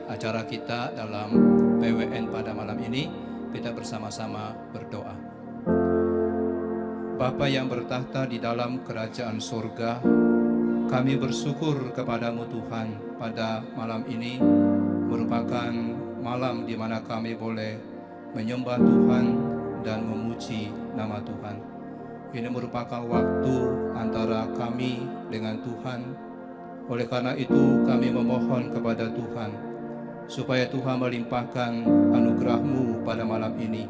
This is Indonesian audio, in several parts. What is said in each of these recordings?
acara kita dalam PWN pada malam ini. Kita bersama-sama berdoa. Bapa yang bertahta di dalam kerajaan surga, kami bersyukur kepadamu Tuhan. Pada malam ini merupakan malam di mana kami boleh menyembah Tuhan dan memuji nama Tuhan. Ini merupakan waktu antara kami dengan Tuhan. Oleh karena itu kami memohon kepada Tuhan supaya Tuhan melimpahkan anugerah-Mu pada malam ini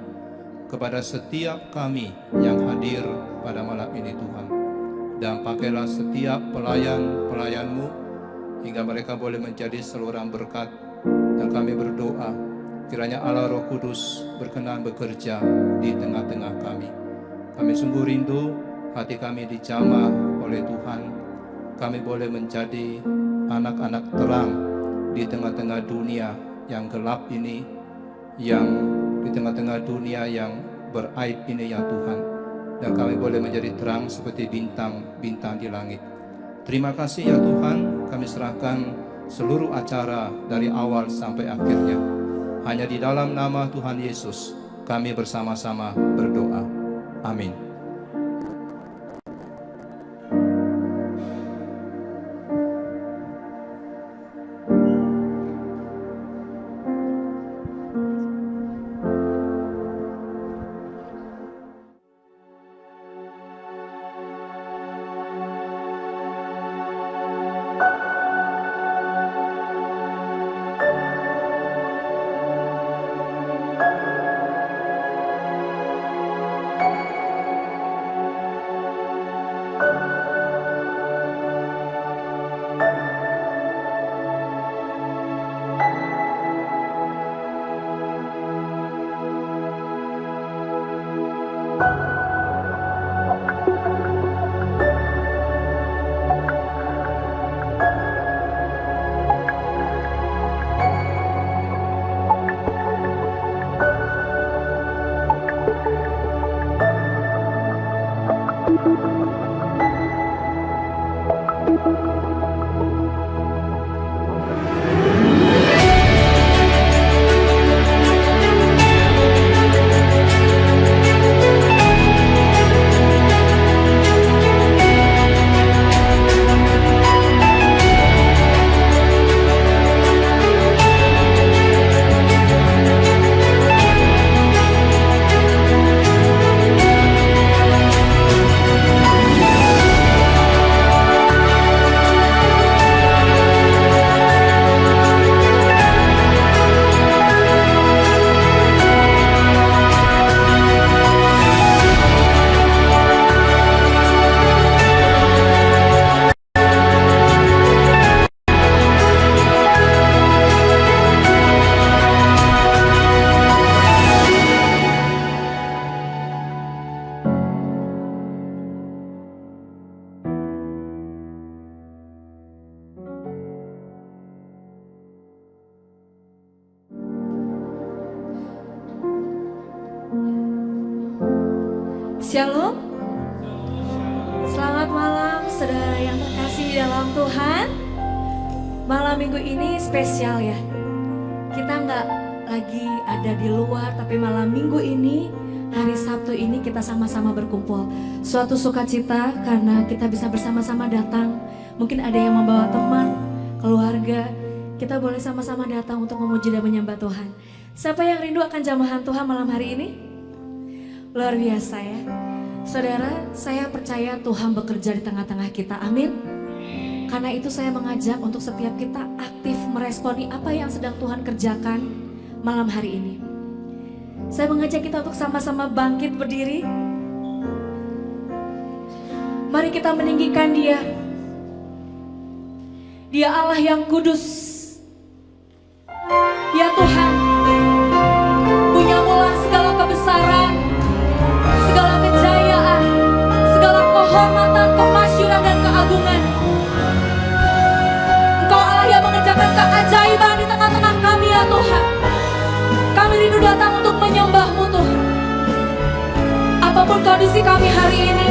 kepada setiap kami yang hadir pada malam ini Tuhan. Dan pakailah setiap pelayan-pelayan-Mu hingga mereka boleh menjadi saluran berkat. Dan kami berdoa kiranya Allah Roh Kudus berkenan bekerja di tengah-tengah kami. Kami sungguh rindu hati kami dijamah oleh Tuhan. Kami boleh menjadi anak-anak terang di tengah-tengah dunia yang gelap ini, yang di tengah-tengah dunia yang beraib ini ya Tuhan. Dan kami boleh menjadi terang seperti bintang-bintang di langit. Terima kasih ya Tuhan, kami serahkan seluruh acara dari awal sampai akhirnya. Hanya di dalam nama Tuhan Yesus kami bersama-sama berdoa. Amin. Shalom. Selamat malam saudara yang terkasih di dalam Tuhan. Malam minggu ini spesial ya. Kita nggak lagi ada di luar, tapi malam minggu ini, hari Sabtu ini kita sama-sama berkumpul. Suatu sukacita karena kita bisa bersama-sama datang. Mungkin ada yang membawa teman, keluarga. Kita boleh sama-sama datang untuk memuji dan menyembah Tuhan. Siapa yang rindu akan jamahan Tuhan malam hari ini? Luar biasa ya. Saudara, saya percaya Tuhan bekerja di tengah-tengah kita. Amin. Karena itu saya mengajak untuk setiap kita aktif meresponi apa yang sedang Tuhan kerjakan malam hari ini. Saya mengajak kita untuk sama-sama bangkit berdiri. Mari kita meninggikan Dia. Dia Allah yang kudus. Ya Tuhan, punyamulah segala kebesaran, segala kejayaan, segala kehormatan, kemasyuran dan keagungan. Engkau Allah yang mengerjakan keajaiban di tengah-tengah kami ya Tuhan. Kami rindu datang untuk menyembah-Mu Tuhan. Apapun kondisi kami hari ini,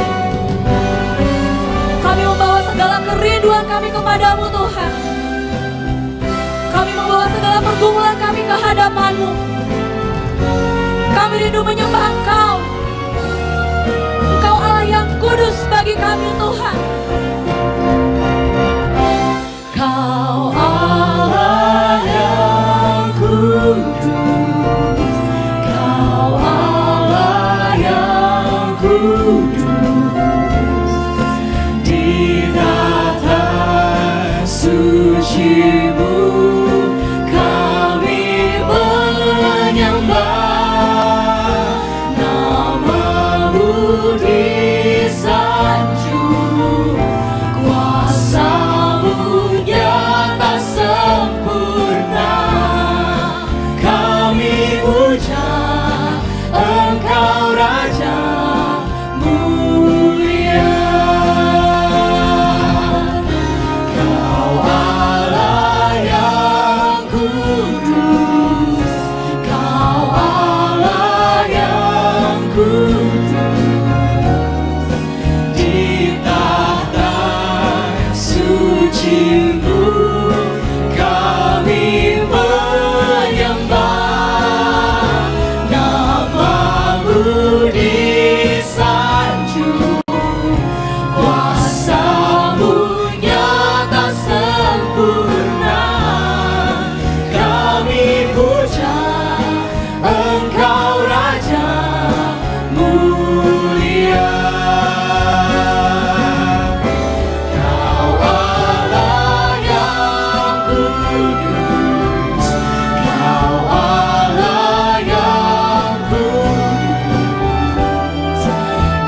kami membawa segala kerinduan kami kepadamu Tuhan. Kami membawa segala pergumulan kami ke hadapan-Mu. Kami rindu menyembah Engkau. Engkau Allah yang kudus bagi kami Tuhan. Kau Allah yang kudus, Kau Allah yang kudus, di tata suci-Mu kami menyembah, nama-Mu disanjung, kuasa-Mu nyata sempurna. Kami puja Engkau Raja mulia. Kau Allah yang kudus, Kau Allah yang kudus, di tahta suci-Mu kami menyembah, nama-Mu disanjung, kuasa-Mu nyata sempurna. Kami puja Engkau Raja mulia. Kau Allah yang kudus, Kau Allah yang kudus,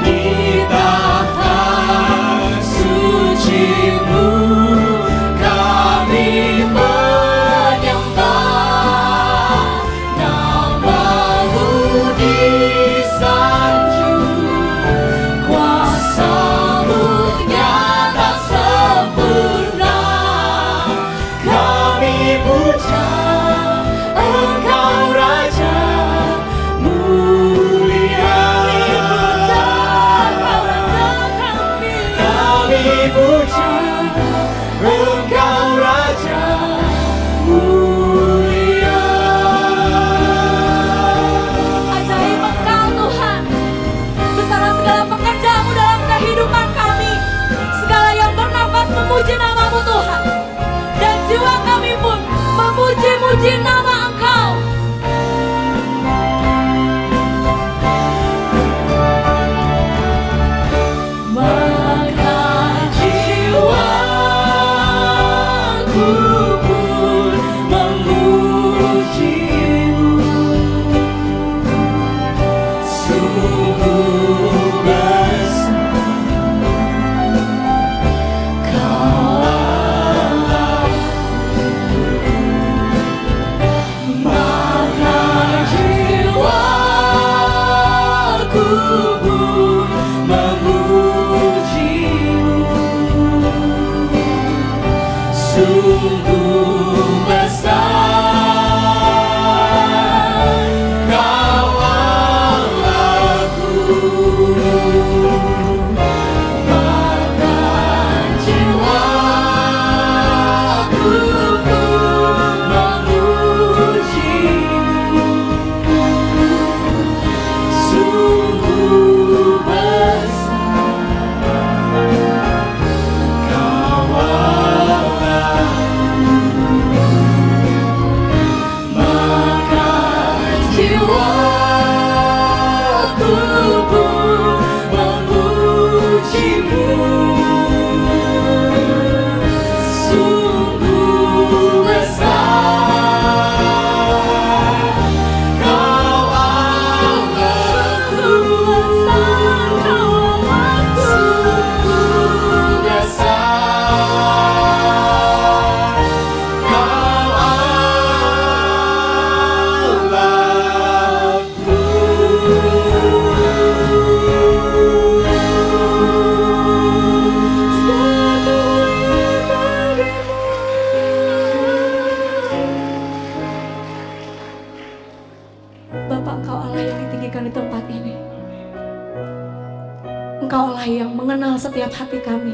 di tahta suci-Mu kami menyembah, nama-Mu disanjung, kuasa-Mu nyata sempurna. Kami puja Engkau Raja mulia. Kami puja Engkau Raja mulia. Ajaib Engkau Tuhan, beserta segala pekerjaan-Mu dalam kehidupan kami. Segala yang bernafas memuji nama-Mu Tuhan, dan jiwa kami pun memuji-muji nama Engkau. Maka jiwaku pun memuji-Mu, sungguh besar Kau Allah. Maka jiwaku pun memuji-Mu, sungguh besar Kau Allahku. Maka jiwaku pun memuji-Mu, sungguh besar Kau Allah. Maka jiwaku pun memuji-Mu, sungguh besar Kau Allah. Sungguh besar Kau Bapa, Engkau Allah yang ditinggikan di tempat ini. Engkau Allah yang mengenal setiap hati kami.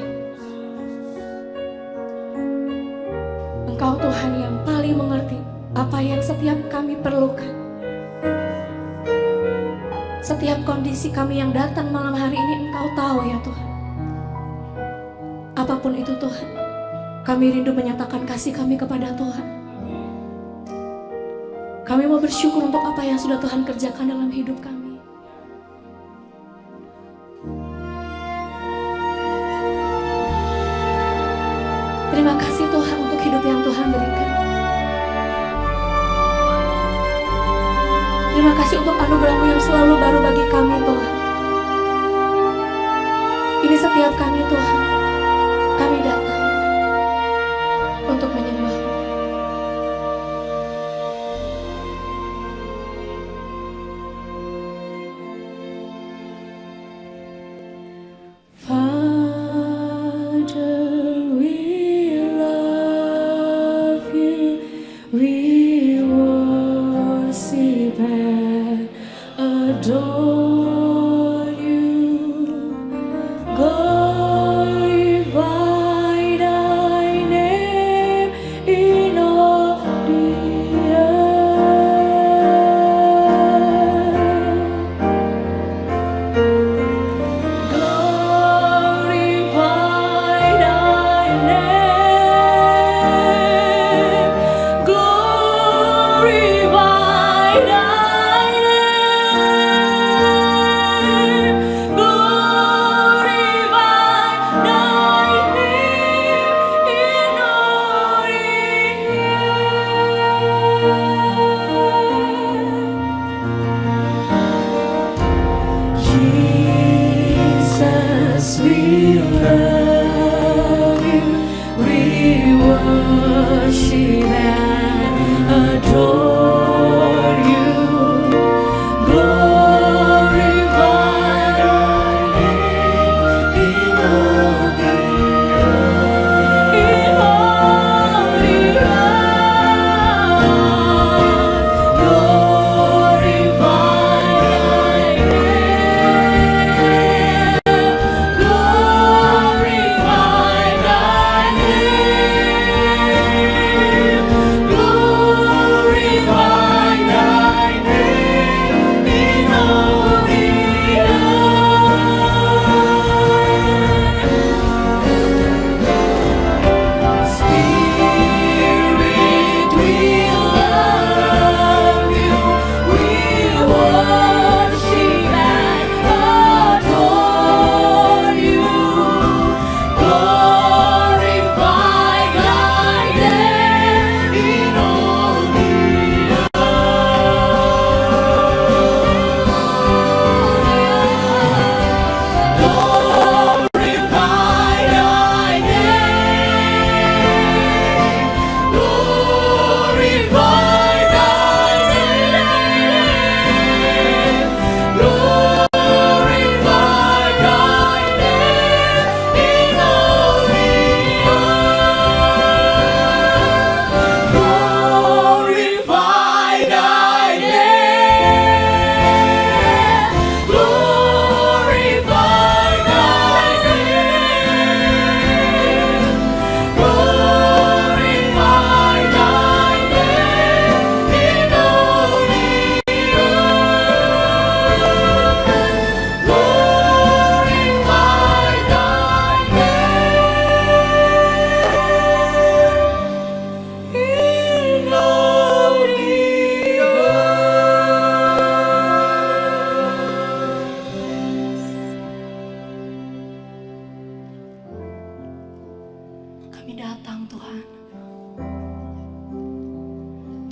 Engkau Tuhan yang paling mengerti apa yang setiap kami perlukan. Setiap kondisi kami yang datang malam hari ini Engkau tahu ya Tuhan. Apapun itu Tuhan, kami rindu menyatakan kasih kami kepada Tuhan. Kami mau bersyukur untuk apa yang sudah Tuhan kerjakan dalam hidup kami. Terima kasih Tuhan untuk hidup yang Tuhan berikan. Terima kasih untuk anugerah-Mu yang selalu baru bagi kami Tuhan. Ini setiap kami Tuhan, kami datang untuk menyembah-Mu.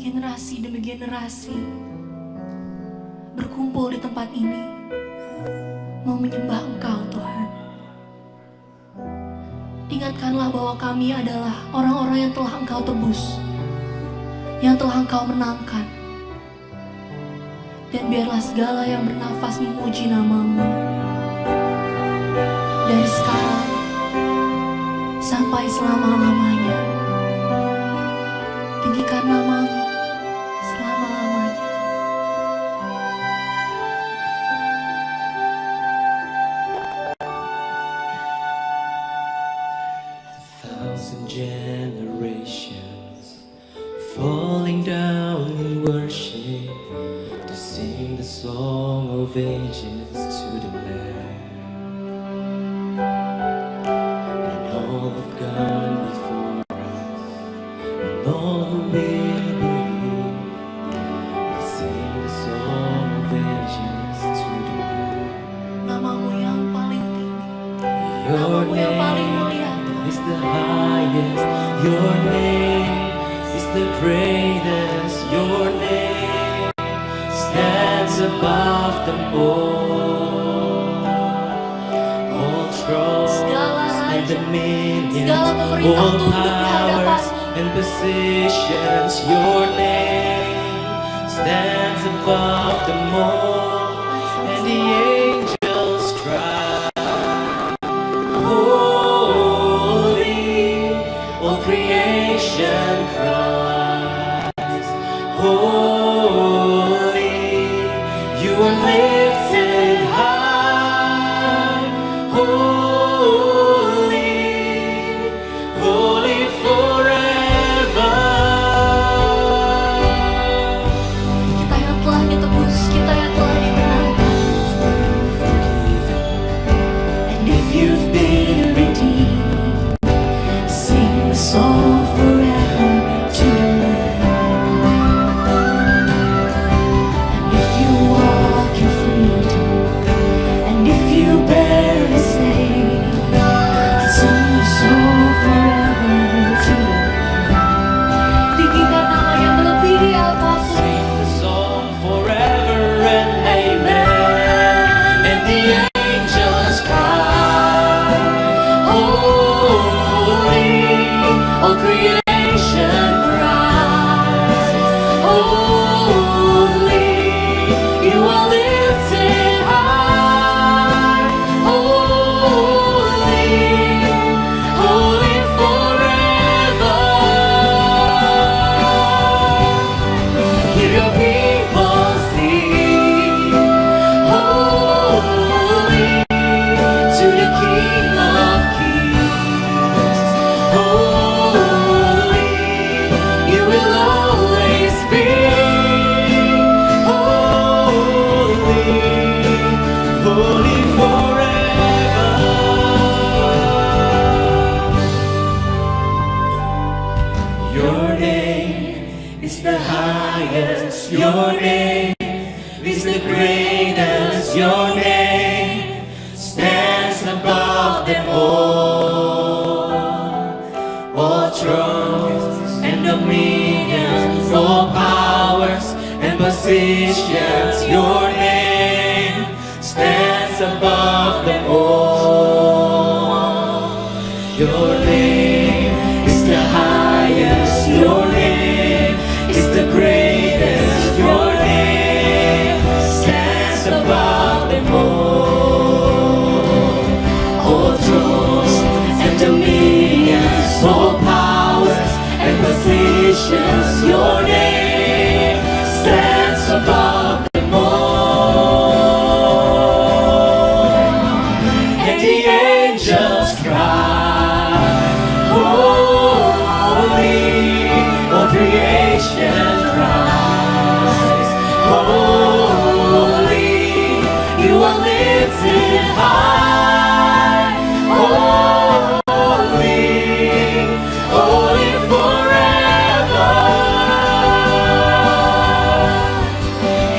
generasi demi generasi berkumpul di tempat ini mau menyembah Engkau, Tuhan. Ingatkanlah bahwa kami adalah orang-orang yang telah Engkau tebus, yang telah Engkau menangkan. Dan biarlah segala yang bernafas memuji nama-Mu. Dari sekarang sampai selama-lamanya. Tinggikan nama-Mu selama-lamanya. Thousand generations falling down of ages to the Lamb, and all have gone before us, and all who will believe will sing the song of ages to the Lamb. Namamu yang paling tinggi, Your namamu yang paling name mulia Tuhan. is the highest. Your name is the greatest. Your name stands above them all. All thrones Segala and raja, dominions, segala pemerintah all tunduk di powers hadapanmu. and positions. Your name stands above them all. And the angels cry, holy, all creation cries, holy, you are lifted high, holy, holy forever. Kita yang telah ditebus, kita yang telah dimenangkan. And if you've been redeemed, sing the song forever to the Lamb. And if you walk in freedom, and if you bear His name, sing the song forever to the Lamb. Tinggikan namanya melebihi apapun. Sing the song forever and amen. And the angels cry, holy, all creation cries, holy, you are lifted high, holy, holy forever. Hear your people sing, holy, to the King of Kings. Holy, you will always be. Holy, holy forever. Your name is the highest. Your name is the greatest. Your name stands above them all. All thrones and dominions, all powers and positions. Your name stands above them all. Your name is the highest. Your name is the greatest. Your name stands above them all. All thrones and dominions, all powers and positions. Your name stands above them all. And the angels cry, holy, all creation cries, holy, you are lifted high, holy, holy forever.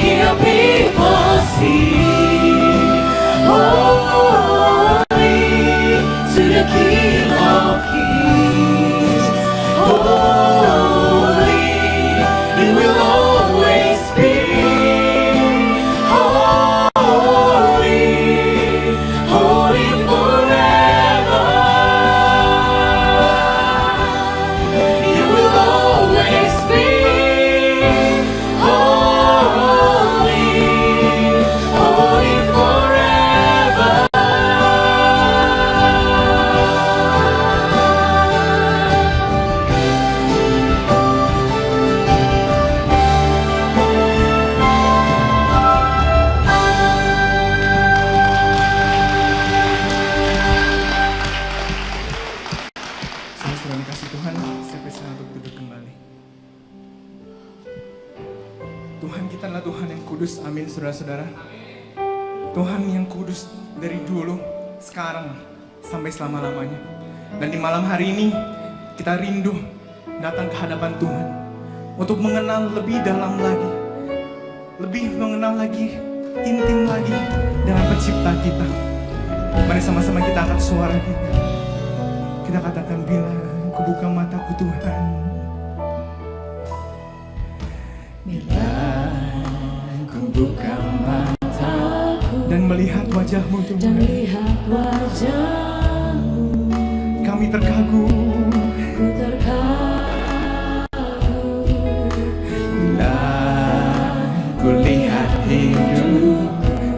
Hear people sing, holy, to the King of Kings. Holy, you will always be. Holy, holy forever. You will always be. Holy, holy forever. Saudara kasih Tuhan, saya persilakan untuk duduk kembali. Tuhan kita adalah Tuhan yang kudus, amin saudara-saudara. Tuhan yang kudus dari dulu, sekarang, sampai selama-lamanya. Dan di malam hari ini kita rindu datang ke hadapan Tuhan untuk mengenal lebih dalam lagi, lebih mengenal lagi, intim lagi dengan pencipta kita. Mari sama-sama kita angkat suara kita. Kita katakan, bila ku buka mataku Tuhan, Bila ku buka mataku dan melihat wajahmu dan Tuhan, lihat wajahmu, kami terkagum. ku terkagum. Bila ku lihat hidup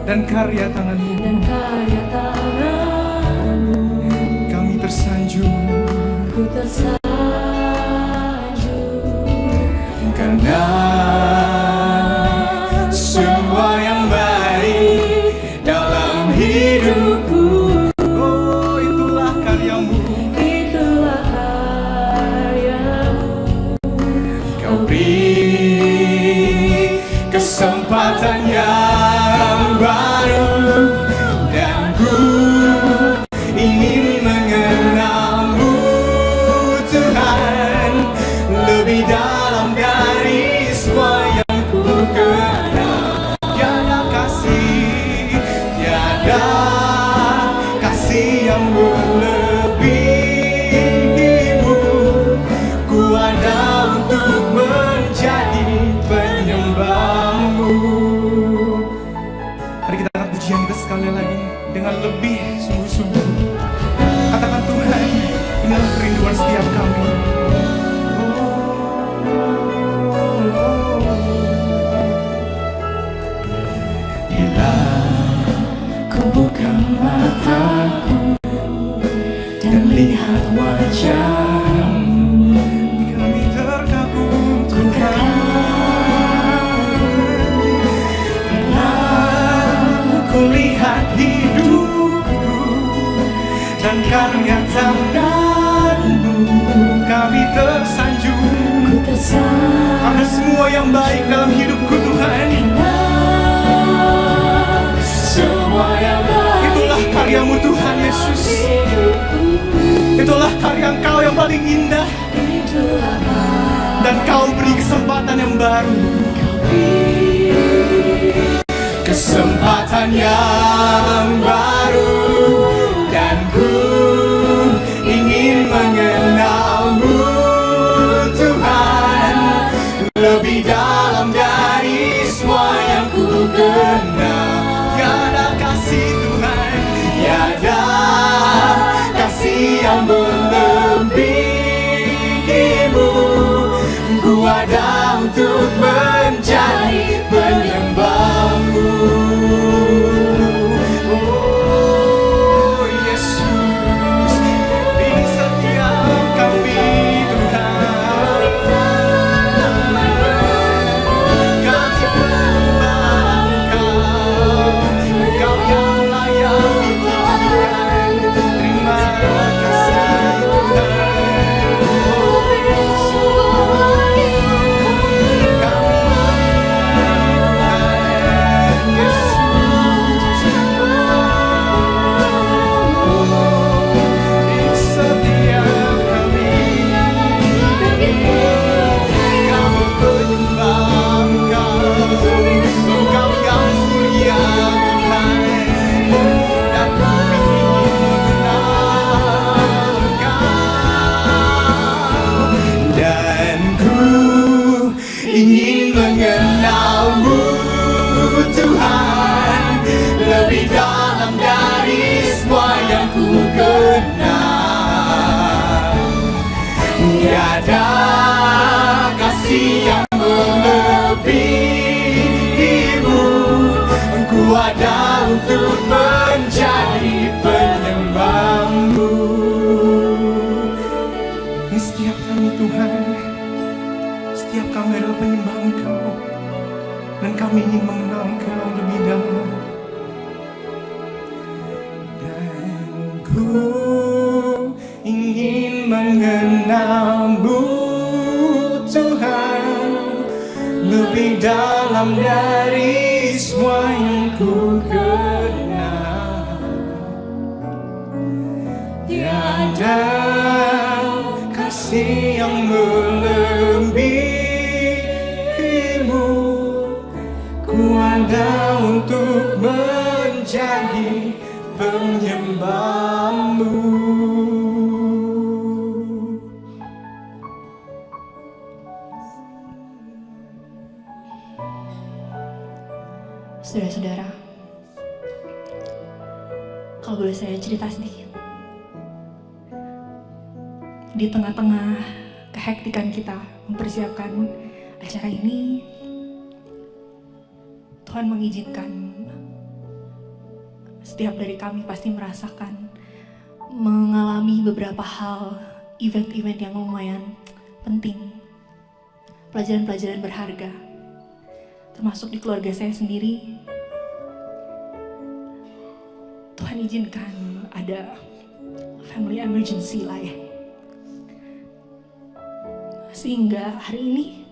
dan karya tanganmu, Dan karya tanganmu, kami tersanjung. ku tersanjung. Karena semua yang baik dalam hidupku, oh itulah karyamu. Itulah karyamu. Kau beri kesempatan yang baru, dan ku ingin mengenalmu Tuhan lebih dalam dari semua yang ku kenal. Tiada kasih, tiada kasih yang melebihimu. Ku ada untuk menjadi penyembahmu. Mari kita angkat pujian kita sekali lagi dengan lebih sungguh-sungguh. Katakan, Tuhan, inilah kerinduan setiap kami. Bila ku buka mataku dan lihat wajahmu, Kami terkagum, ku terkagum. Bila ku lihat hidupku dan karya tanganmu, kami tersanjung. Ku tersanjung. Karena semua yang baik dalam hidupku Tuhan, Semua yang baik itulah karyamu Tuhan Yesus. Itulah karya Engkau yang paling indah, itulah dan Kau beri kesempatan yang baru, kesempatan yang baru, dan ku ingin mengenalmu Tuhan lebih dalam dari semua yang ku kenal. Tiada kasih Tuhan, tiada kasih yang melebihimu. Ku ada untuk menjadi penyembahmu. Oh Yesus, ini setiap kami Tuhan. Kami menyembah Engkau, Engkau yang layak dipujikan. Terima kasih Tuhan. Oh ingin mengenalmu Tuhan lebih dalam dari semua yang ku kenal. Tiada kasih yang melebihimu. Ku ada untuk menjadi penyembahmu. Ini setiap kami Tuhan, setiap kami adalah penyembah Engkau, dan kami ingin mengenal Engkau lebih dalam. Dan ku ingin mengenalmu Tuhan lebih dalam dari semua yang ku kenal. ada kasih yang melebihimu. Ku ada untuk menjadi penyembahmu. Saudara-saudara, kalau boleh saya cerita sedikit. Di tengah-tengah kehektikan kita mempersiapkan acara ini, Tuhan mengizinkan setiap dari kami pasti merasakan mengalami beberapa hal, event-event yang lumayan penting, pelajaran-pelajaran berharga, termasuk di keluarga saya sendiri. Tuhan izinkan ada family emergency lah ya. Sehingga hari ini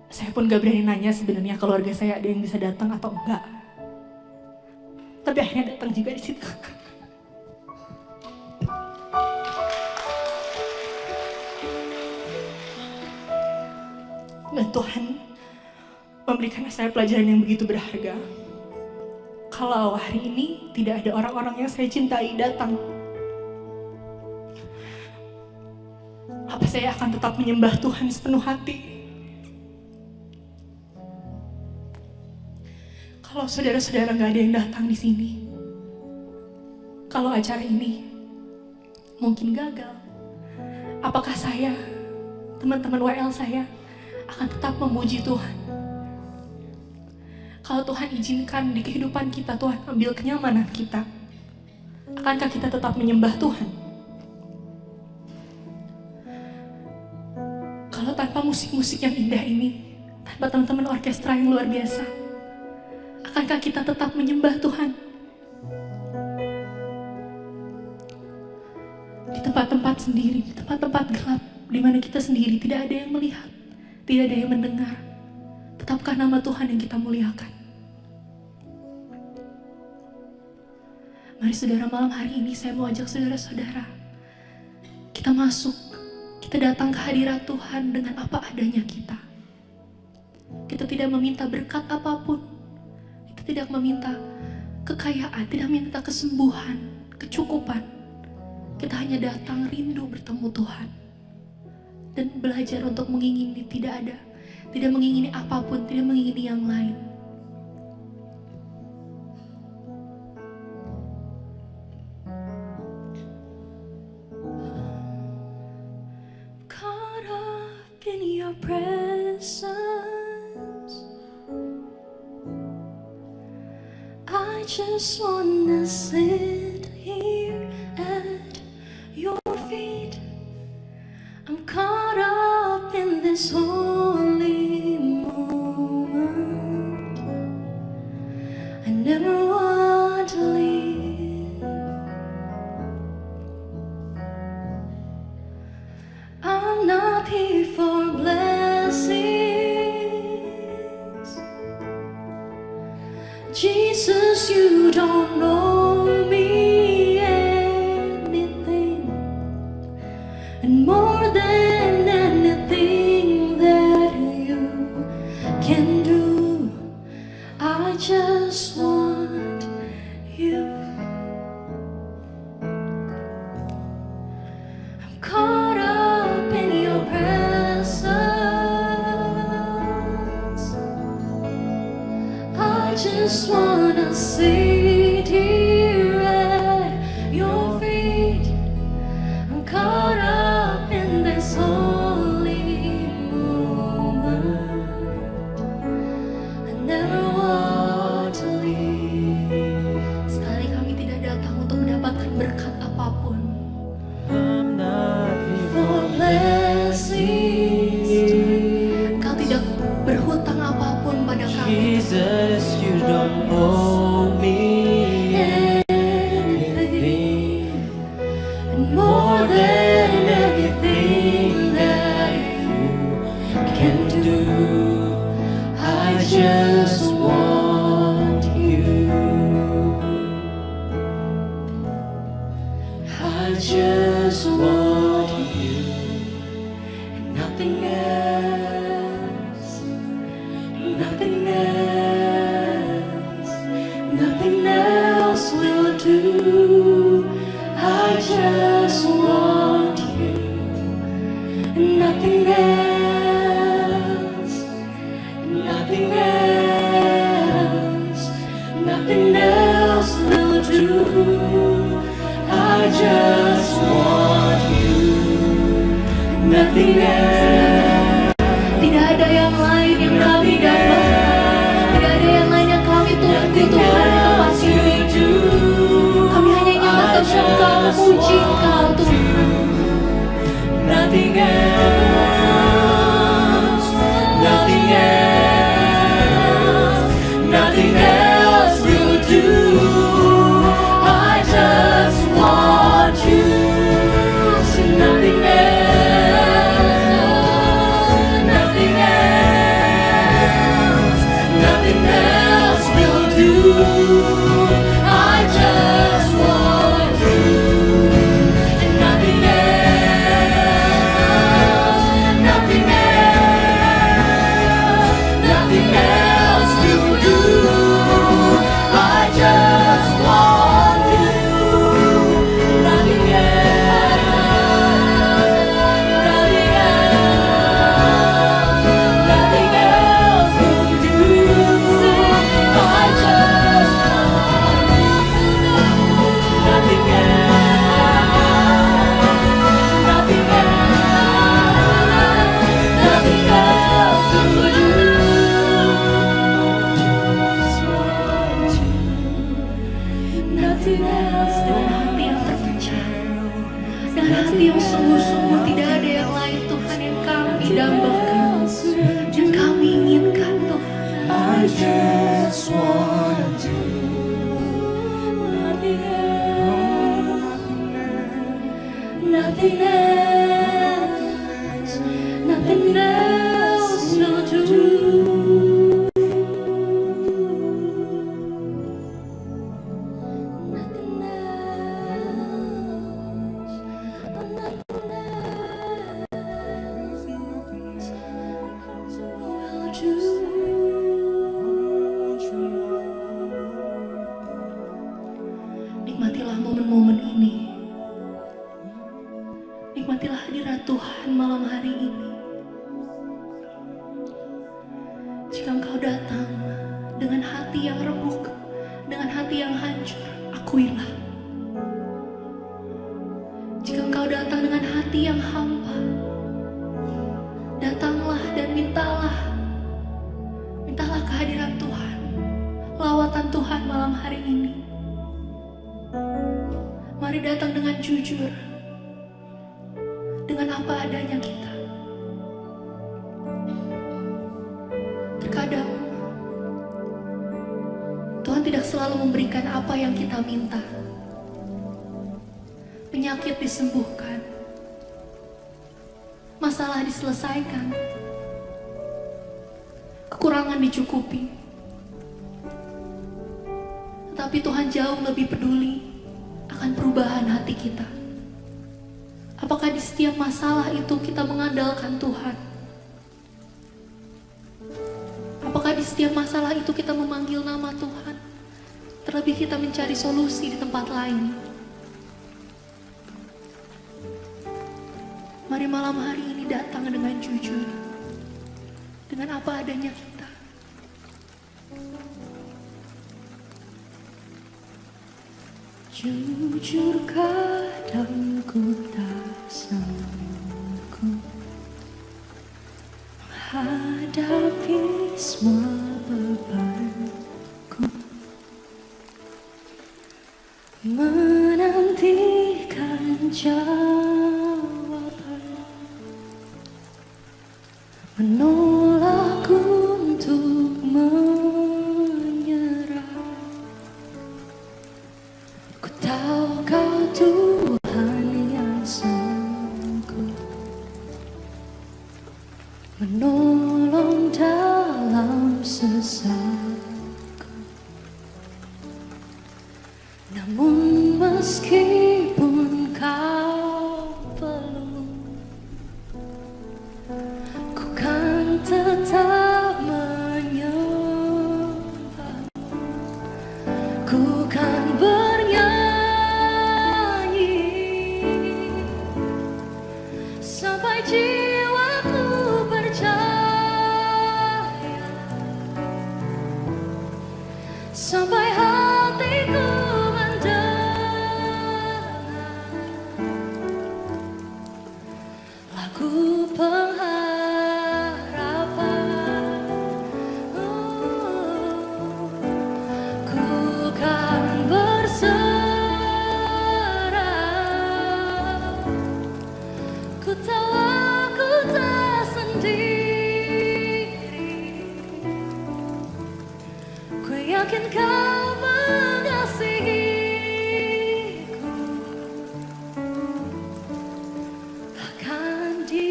saya pun gak berani nanya sebenarnya keluarga saya ada yang bisa datang atau enggak. Tapi akhirnya datang juga di situ. Dan Tuhan memberikan saya pelajaran yang begitu berharga. Kalau hari ini tidak ada orang-orang yang saya cintai datang, apa saya akan tetap menyembah Tuhan sepenuh hati? Kalau saudara-saudara gak ada yang datang di sini, kalau acara ini mungkin gagal, apakah saya, teman-teman WL saya, akan tetap memuji Tuhan? Kalau Tuhan izinkan di kehidupan kita, Tuhan ambil kenyamanan kita, akankah kita tetap menyembah Tuhan? Kalau tanpa musik-musik yang indah ini, tanpa teman-teman orkestra yang luar biasa, akankah kita tetap menyembah Tuhan? Di tempat-tempat sendiri, di tempat-tempat gelap, di mana kita sendiri tidak ada yang melihat, tidak ada yang mendengar, tetapkah nama Tuhan yang kita muliakan? Mari saudara, malam hari ini saya mau ajak saudara-saudara, kita masuk, kita datang ke hadirat Tuhan dengan apa adanya kita. Kita tidak meminta berkat apapun, kita tidak meminta kekayaan, tidak meminta kesembuhan, kecukupan. Kita hanya datang rindu bertemu Tuhan dan belajar untuk mengingini, tidak mengingini apapun, tidak mengingini yang lain. Caught up in your presence, I just wanna sit here at your feet. I'm caught up in this holy moment. I never want to leave. I'm not here for blessings. Jesus, you don't know me anything, and more than anything that you can do, I just want you. I'm caught up in your presence. I just wanna sit here at your feet. I'm caught up in this holy moment. I never want to leave. Sekali kami tidak datang untuk mendapatkan berkat apapun, I'm not here for blessings. Kau tidak berhutang apapun pada kami. Jesus, you don't owe me anything, And more than anything that you can do. I just want you. nothing else. Tidak ada yang lain yang kami dambakan, tidak ada yang lain yang kami tunggu Tuhan di tempat ini. Kami hanya ingin bertemu Engkau, memuji Engkau Tuhan. Nothing else, nothing else, nothing else will do. I just want you. Nothing else, nothing else, nothing else will do. I just want you. And nothing else, nothing else, nothing else will do. I just want you. Nothing else, nothing else, nothing else will do. I just want you. Nothing else, nothing else, nothing else will do. Just want you. Nothing else. Dengan hati yang terpecah, dengan hati yang sungguh-sungguh, tidak ada yang lain Tuhan yang kami dambakan, yang kami inginkan Tuhan. I just want you. Nothing else, nothing else, nothing else will do. Nothing else, nothing else will do. Nikmatilah momen-momen ini. Nikmatilah hadirat Tuhan malam hari ini. Jika engkau datang dengan hati yang remuk, dengan hati yang hancur, akuilah. Jika engkau datang dengan hati yang hampa, datanglah dan mintalah. Mintalah kehadiran Tuhan, lawatan Tuhan malam hari ini. Mari datang dengan jujur, dengan apa adanya kita. Terkadang Tuhan tidak selalu memberikan apa yang kita minta. Penyakit disembuhkan, masalah diselesaikan, kekurangan dicukupi. Tetapi Tuhan jauh lebih peduli akan perubahan hati kita. Apakah di setiap masalah itu kita mengandalkan Tuhan? Apakah di setiap masalah itu kita memanggil nama Tuhan? Terlebih kita mencari solusi di tempat lain. Mari malam hari ini datang dengan jujur, dengan apa adanya kita. Jujur kadang ku tak sanggup menghadapi semua bebanku, menantikan jawaban, menolak untuk menyerah. Ku tahu Kau Tuhan yang sanggup menolong dalam sesaku. Namun meskipun Kau belum, ku kan tetap menyembah. Ku kan sampai jiwaku percaya, sampai hatiku mendengar lagu pengharapan. Ku kan berserah. Ku tahu aku tak sendiri. Ku yakin kau mengasihiku, bahkan di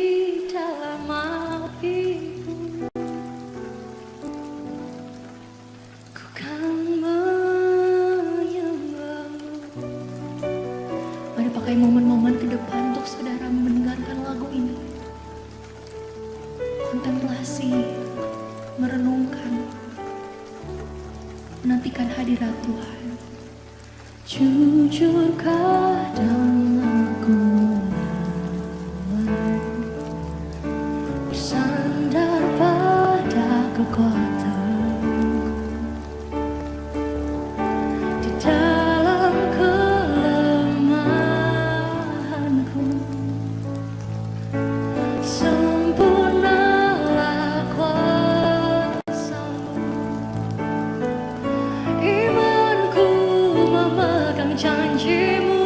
dalam apiku. Ku kan menyembahmu. Mari pakai momen-momen ke depan untuk saudara mendengarkan lagu ini. Kontemplasi, merenungkan, menantikan hadirat Tuhan. Jujurkah dalamku bersandar pada kekuatanku di dalam kelemahanku. Sempurnalah kuasa-Mu. Imanku memegang janji-Mu.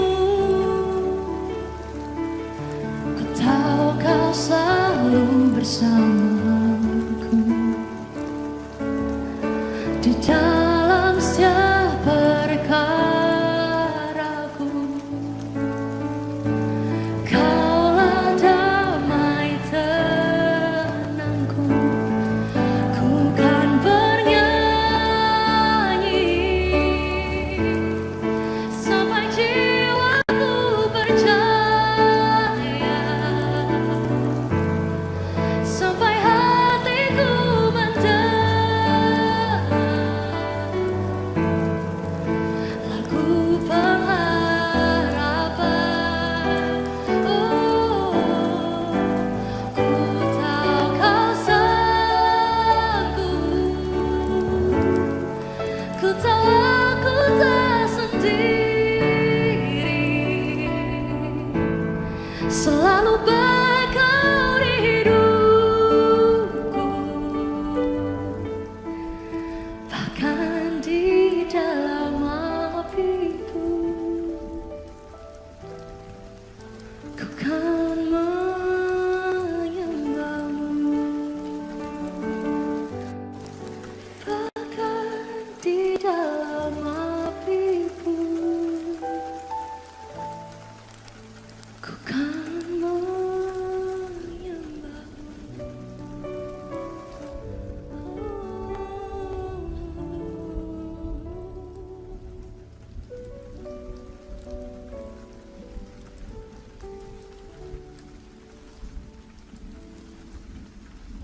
Ku tahu Kau selalu bersamaku di dalam setiap perkaraku. Kaulah damai tenangku. Ku kan bernyanyi sampai jiwaku percaya, sampai hatiku mendengar lagu pengharapan. Ku tahu Kau sanggup. Ku tahu aku tak sendiri. Selalu Kau di hidupku, bahkan di dalam apiku. Ku kan menyembahmu, bahkan di dalam apiku. Ku kan menyembahmu.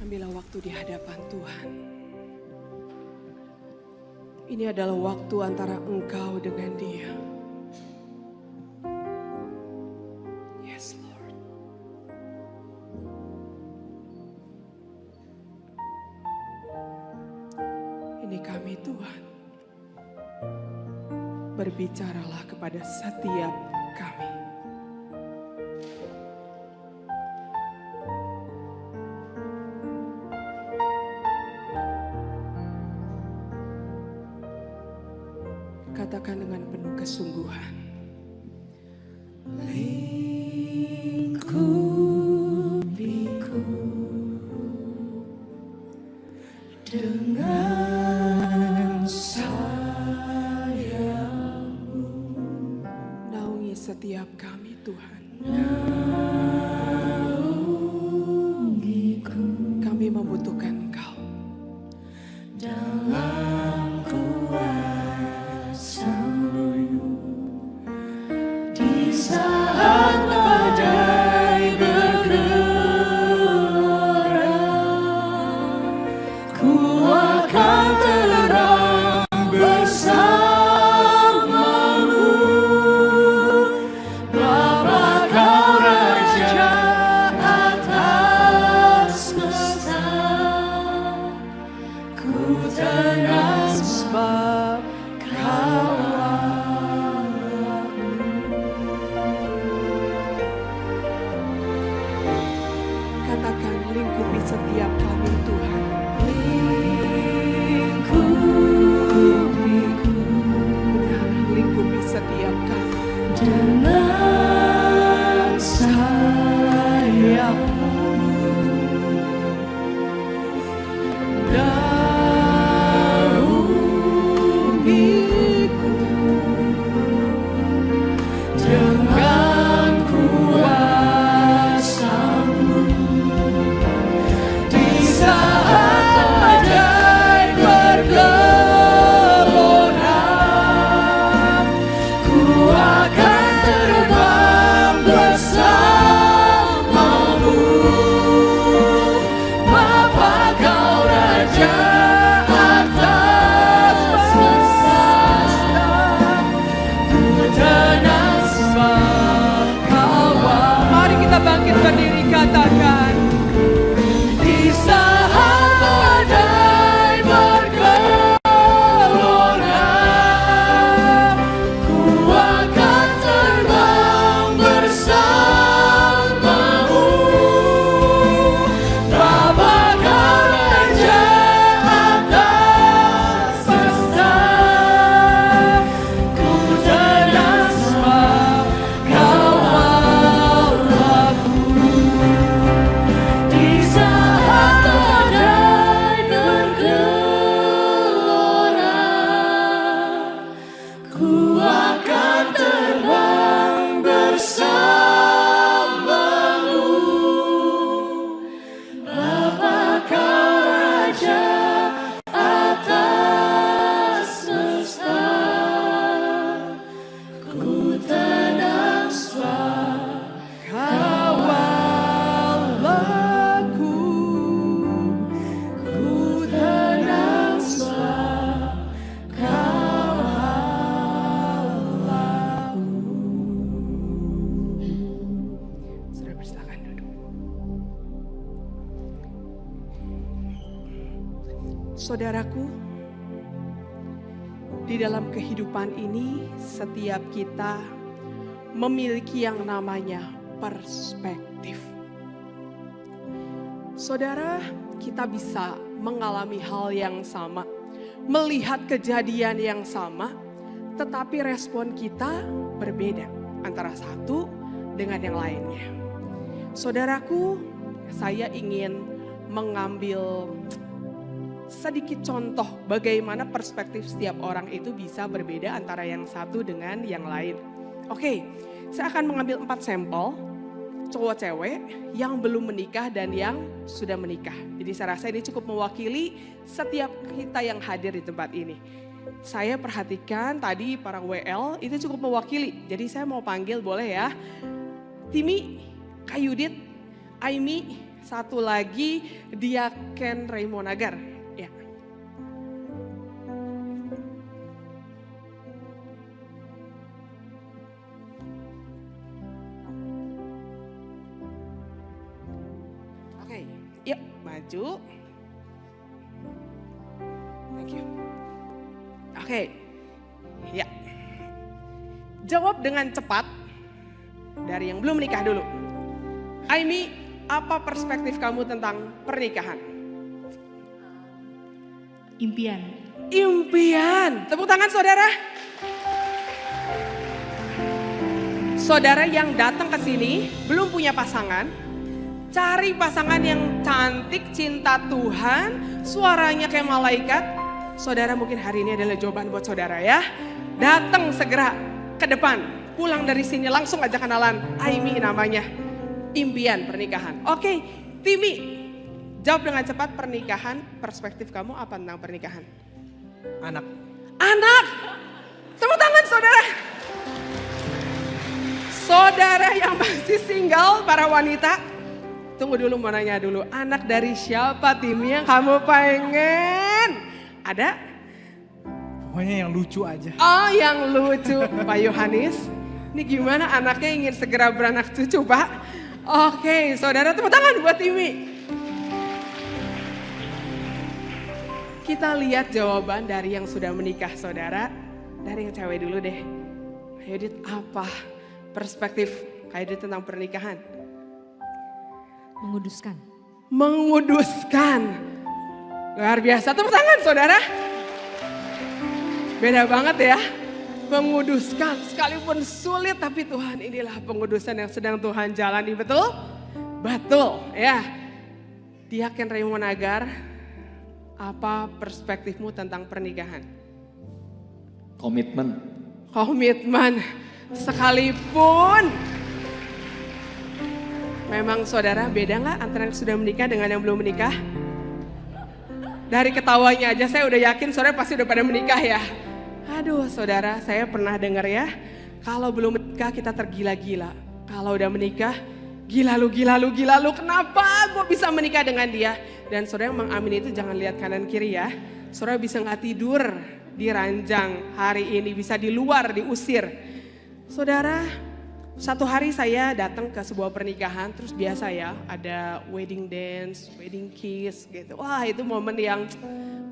Ambillah waktu di hadapan Tuhan. Ini adalah waktu antara engkau dengan Dia. Yes, Lord. Ini kami, Tuhan. Berbicaralah kepada setiap kami. Katakan dengan penuh kesungguhan. Lingkupiku dengan sayang-Mu. Naungi setiap kami, Tuhan. Naungiku Kami membutuhkan Engkau. dalam kuasa-Mu. Di saat badai bergelora, ku akan terang bersama-Mu. Bapa Katakan lingkupi setiap kami Tuhan. Benar, lingkupi setiap kami. Dengan sayapmu dahuluiku dengan kuasa-Mu di saat badai bergelora. Ku akan terbang bersamamu, Bapa Kau Raja atas semesta. Ku tenang sebab Kau. Mari kita bangkit berdiri, katakan. Di saat badai bergelora, ku akan terbang bersamamu, Bapa Kau Raja atas semesta. Ku tenang sebab Kau Allahku. Di saat badai bergelora, ku akan terbang bersamamu, Bapa Kau Raja atas semesta. Ku tenang sebab Kawal aku, ku tenang sebab Kau Allahku. Saudara bersilakan duduk. Saudaraku, di dalam kehidupan ini setiap kita memiliki yang namanya perspektif. Saudara, kita bisa mengalami hal yang sama, melihat kejadian yang sama, tetapi respon kita berbeda antara satu dengan yang lainnya. Saudaraku, saya ingin mengambil sedikit contoh bagaimana perspektif setiap orang itu bisa berbeda antara yang satu dengan yang lain. Oke, saya akan mengambil 4 sampel cowok cewek yang belum menikah dan yang sudah menikah. Jadi saya rasa ini cukup mewakili setiap kita yang hadir di tempat ini. Saya perhatikan tadi para WL itu cukup mewakili. Jadi saya mau panggil boleh ya. Timi, Kak Yudit, Aimi, satu lagi Diaken Raimonagar. Ya. Oke, yuk maju. Thank you. Oke, ya. Jawab dengan cepat dari yang belum menikah dulu. Aimi, apa perspektif kamu tentang pernikahan? Impian. Impian. Tepuk tangan saudara. Saudara yang datang ke sini belum punya pasangan, cari pasangan yang cantik, cinta Tuhan, suaranya kayak malaikat. Saudara mungkin hari ini adalah jawaban buat saudara ya. Datang segera ke depan, pulang dari sini langsung aja kenalan. Aimi namanya. Impian pernikahan. Oke, Timi, jawab dengan cepat pernikahan. Perspektif kamu apa tentang pernikahan? Anak. Anak. Tepuk tangan saudara. Saudara yang masih single, para wanita. Tunggu dulu, mau nanya dulu. Anak dari siapa Timi yang kamu pengen? Ada? Pokoknya yang lucu aja. Oh yang lucu. Pak Yohanes. Ini gimana anaknya ingin segera beranak cucu Pak? Oke, saudara tepuk tangan buat Timi. Kita lihat jawaban dari yang sudah menikah saudara. Dari yang cewek dulu deh. Kak Yudit, apa perspektif Kak Yudit tentang pernikahan? Menguduskan. Menguduskan. Luar biasa, tepuk tangan saudara. Beda banget ya. Menguduskan, sekalipun sulit tapi Tuhan inilah pengudusan yang sedang Tuhan jalani, betul? Betul ya. Diaken Raymond Agar, apa perspektifmu tentang pernikahan? Komitmen. Komitmen, sekalipun memang saudara beda nggak antara yang sudah menikah dengan yang belum menikah? Dari ketawanya aja saya udah yakin saudara pasti udah pada menikah ya. Aduh saudara, saya pernah dengar ya, kalau belum menikah kita tergila-gila. Kalau udah menikah, gila lu, kenapa gue bisa menikah dengan dia? Dan saudara yang mengamin itu jangan lihat kanan kiri ya. Saudara bisa nggak tidur di ranjang hari ini, bisa di luar, diusir. Saudara, satu hari saya datang ke sebuah pernikahan, terus biasa ya, ada wedding dance, wedding kiss gitu. Wah itu momen yang,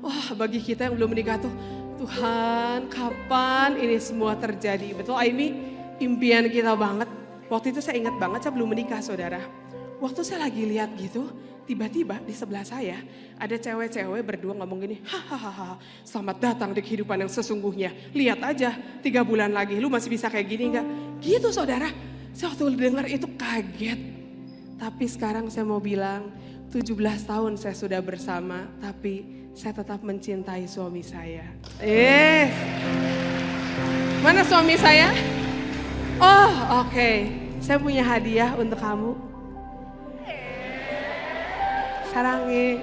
wah bagi kita yang belum menikah tuh, Tuhan kapan ini semua terjadi? Betul Aimi, impian kita banget. Waktu itu saya ingat banget, saya belum menikah saudara. Waktu saya lagi lihat gitu, tiba-tiba di sebelah saya ada cewek-cewek berdua ngomong gini, hahaha, selamat datang di kehidupan yang sesungguhnya. Lihat aja 3 bulan lagi lu masih bisa kayak gini nggak? Gitu saudara, saya waktu dengar itu kaget. Tapi sekarang saya mau bilang 17 tahun saya sudah bersama, tapi saya tetap mencintai suami saya. Mana suami saya? Oh oke, saya punya hadiah untuk kamu. Sarangi,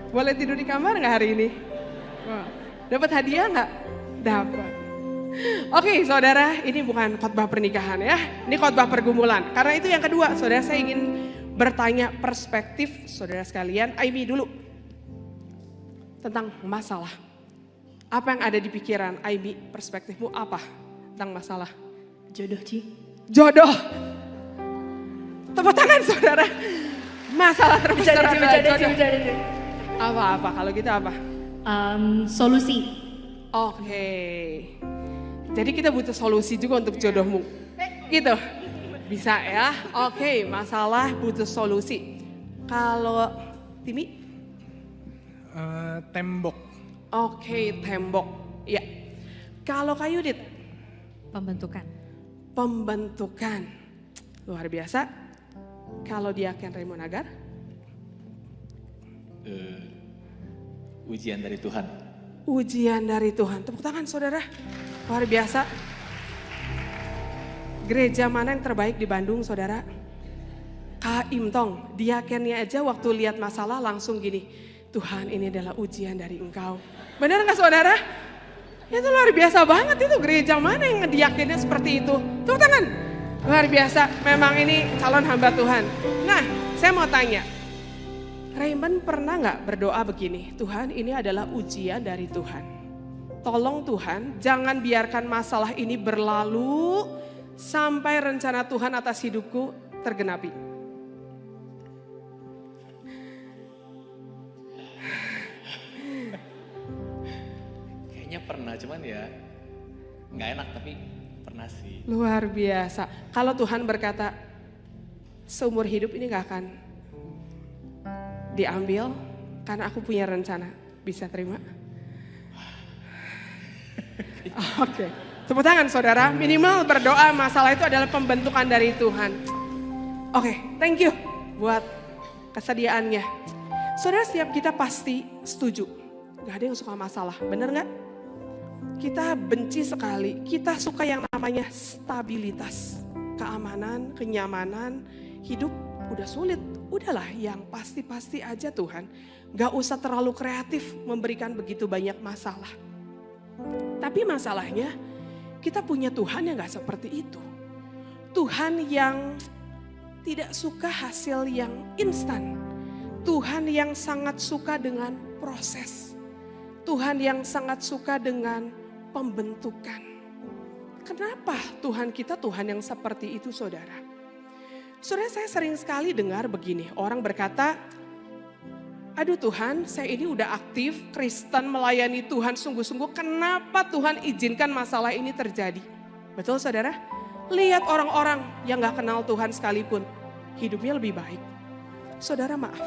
boleh tidur di kamar nggak hari ini? Dapat hadiah nggak? Dapat. Oke saudara, ini bukan khotbah pernikahan ya, ini khotbah pergumulan. Karena itu yang kedua, saudara saya ingin bertanya perspektif saudara sekalian, Aimi dulu. Tentang masalah. Apa yang ada di pikiran Aimi, perspektifmu apa tentang masalah? Jodoh, Ci. Jodoh. Tepuk tangan saudara. Masalah terbesar adalah jodoh. Apa-apa kalau gitu apa? Solusi. Oke. Jadi kita butuh solusi juga untuk jodohmu. Gitu. Bisa ya. Oke, masalah butuh solusi. Kalau Timi? Tembok. Oke, tembok. Ya. Kalau Kak Yudit? Pembentukan. Pembentukan. Luar biasa. Kalau Diaken Raymond Agar? Ujian dari Tuhan. Ujian dari Tuhan. Tepuk tangan saudara. Luar biasa. Gereja mana yang terbaik di Bandung saudara? Kak Imtong. Diakennya aja waktu lihat masalah langsung gini. Tuhan ini adalah ujian dari Engkau. Benar gak saudara? Itu luar biasa banget, itu gereja mana yang ngediakinnya seperti itu. Tepuk tangan. Luar biasa, memang ini calon hamba Tuhan. Nah, saya mau tanya. Raymond pernah gak berdoa begini? Tuhan ini adalah ujian dari Tuhan. Tolong Tuhan, jangan biarkan masalah ini berlalu sampai rencana Tuhan atas hidupku tergenapi. Kayaknya pernah, cuman ya nggak enak tapi pernah sih. Luar biasa. Kalau Tuhan berkata, seumur hidup ini gak akan diambil karena aku punya rencana. Bisa terima? Oke. Tepuk tangan saudara, minimal berdoa masalah itu adalah pembentukan dari Tuhan. Oke, thank you buat kesediaannya. Saudara, setiap kita pasti setuju. Gak ada yang suka masalah, bener gak? Kita benci sekali, kita suka yang namanya stabilitas. Keamanan, kenyamanan, hidup udah sulit. Udahlah yang pasti-pasti aja Tuhan. Gak usah terlalu kreatif memberikan begitu banyak masalah. Tapi masalahnya kita punya Tuhan yang gak seperti itu. Tuhan yang tidak suka hasil yang instan. Tuhan yang sangat suka dengan proses. Tuhan yang sangat suka dengan pembentukan. Kenapa Tuhan kita Tuhan yang seperti itu saudara? Saudara, saya sering sekali dengar begini. Orang berkata, aduh Tuhan, saya ini udah aktif Kristen melayani Tuhan sungguh-sungguh. Kenapa Tuhan izinkan masalah ini terjadi? Betul saudara? Lihat orang-orang yang gak kenal Tuhan sekalipun. Hidupnya lebih baik. Saudara maaf,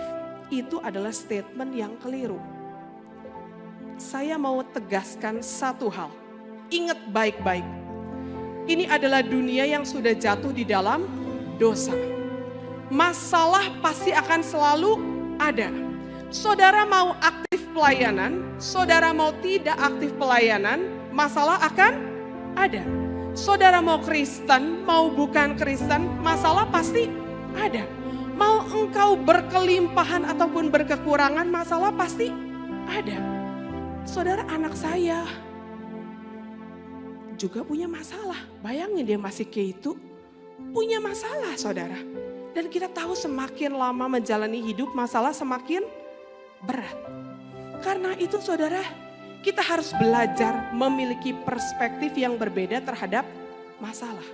itu adalah statement yang keliru. Saya mau tegaskan satu hal, ingat baik-baik. Ini adalah dunia yang sudah jatuh di dalam dosa. Masalah pasti akan selalu ada. Saudara mau aktif pelayanan, saudara mau tidak aktif pelayanan, masalah akan ada. Saudara mau Kristen, mau bukan Kristen, masalah pasti ada. Mau engkau berkelimpahan ataupun berkekurangan, masalah pasti ada. Saudara, anak saya juga punya masalah. Bayangin dia masih K2, punya masalah saudara. Dan kita tahu semakin lama menjalani hidup, masalah semakin berat. Karena itu saudara, kita harus belajar memiliki perspektif yang berbeda terhadap masalah.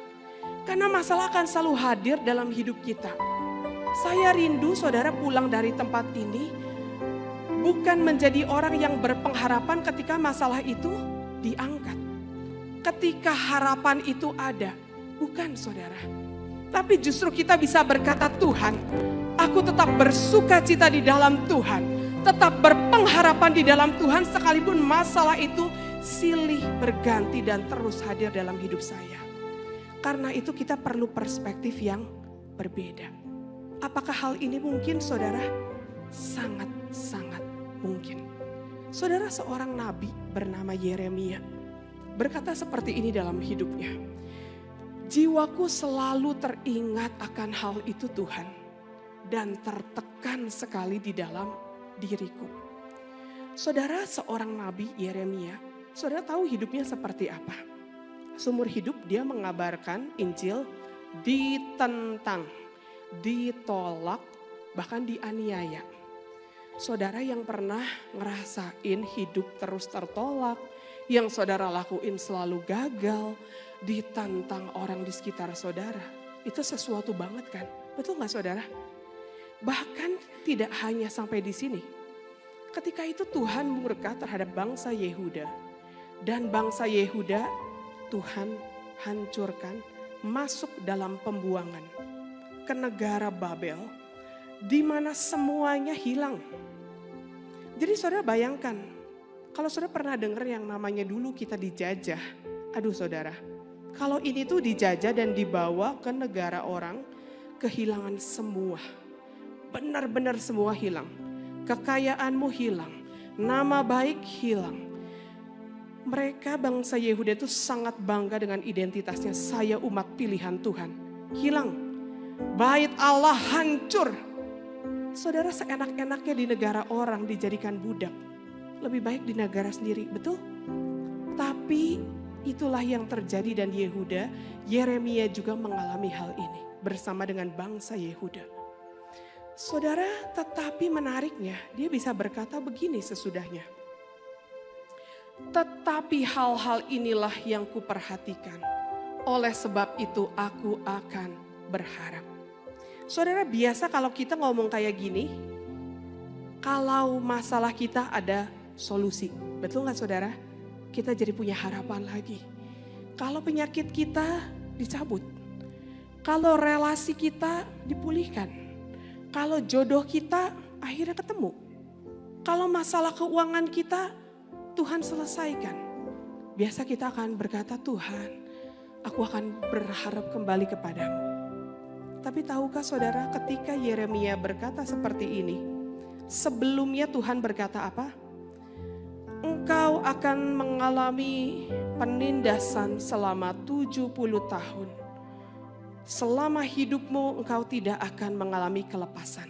Karena masalah akan selalu hadir dalam hidup kita. Saya rindu saudara pulang dari tempat ini bukan menjadi orang yang berpengharapan ketika masalah itu diangkat. Ketika harapan itu ada, bukan saudara. Tapi justru kita bisa berkata, Tuhan, aku tetap bersuka cita di dalam Tuhan. Tetap berpengharapan di dalam Tuhan sekalipun masalah itu silih berganti dan terus hadir dalam hidup saya. Karena itu kita perlu perspektif yang berbeda. Apakah hal ini mungkin saudara? Sangat-sangat mungkin. Saudara, seorang nabi bernama Yeremia berkata seperti ini dalam hidupnya. Jiwaku selalu teringat akan hal itu Tuhan dan tertekan sekali di dalam diriku. Saudara, seorang nabi Yeremia, saudara tahu hidupnya seperti apa? Seumur hidup dia mengabarkan Injil, ditentang, ditolak, bahkan dianiaya. Saudara yang pernah ngerasain hidup terus tertolak, yang saudara lakuin selalu gagal, ditantang orang di sekitar saudara. Itu sesuatu banget kan? Betul gak saudara? Bahkan tidak hanya sampai di sini. Ketika itu Tuhan murka terhadap bangsa Yehuda. Dan bangsa Yehuda Tuhan hancurkan, masuk dalam pembuangan ke negara Babel, di mana semuanya hilang. Jadi saudara bayangkan, kalau saudara pernah dengar yang namanya dulu kita dijajah. Aduh saudara, kalau ini tuh dijajah dan dibawa ke negara orang, kehilangan semua. Benar-benar semua hilang. Kekayaanmu hilang, nama baik hilang. Mereka bangsa Yehuda itu sangat bangga dengan identitasnya. Saya umat pilihan Tuhan. Hilang. Bait Allah hancur. Saudara, seenak-enaknya di negara orang dijadikan budak. Lebih baik di negara sendiri, betul? Tapi itulah yang terjadi dan Yehuda, Yeremia juga mengalami hal ini bersama dengan bangsa Yehuda. Saudara, tetapi menariknya dia bisa berkata begini sesudahnya. Tetapi hal-hal inilah yang kuperhatikan. Oleh sebab itu aku akan berharap. Saudara, biasa kalau kita ngomong kayak gini, kalau masalah kita ada solusi. Betul gak saudara? Kita jadi punya harapan lagi. Kalau penyakit kita dicabut. Kalau relasi kita dipulihkan. Kalau jodoh kita akhirnya ketemu. Kalau masalah keuangan kita Tuhan selesaikan. Biasa kita akan berkata, Tuhan, aku akan berharap kembali kepadamu. Tapi tahukah saudara, ketika Yeremia berkata seperti ini, sebelumnya Tuhan berkata apa? Engkau akan mengalami penindasan selama 70 tahun. Selama hidupmu engkau tidak akan mengalami kelepasan.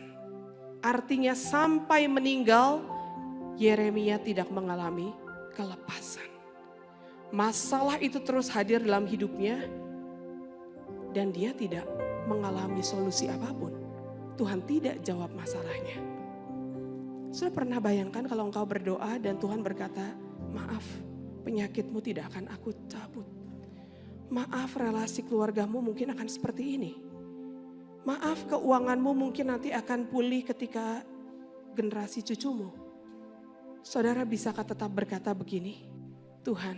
Artinya sampai meninggal, Yeremia tidak mengalami kelepasan. Masalah itu terus hadir dalam hidupnya dan dia tidak mengalami solusi apapun. Tuhan tidak jawab masalahnya. Sudah pernah bayangkan kalau engkau berdoa dan Tuhan berkata, maaf, penyakitmu tidak akan aku cabut. Maaf, relasi keluargamu mungkin akan seperti ini. Maaf, keuanganmu mungkin nanti akan pulih ketika generasi cucumu. Saudara, bisakah tetap berkata begini? Tuhan,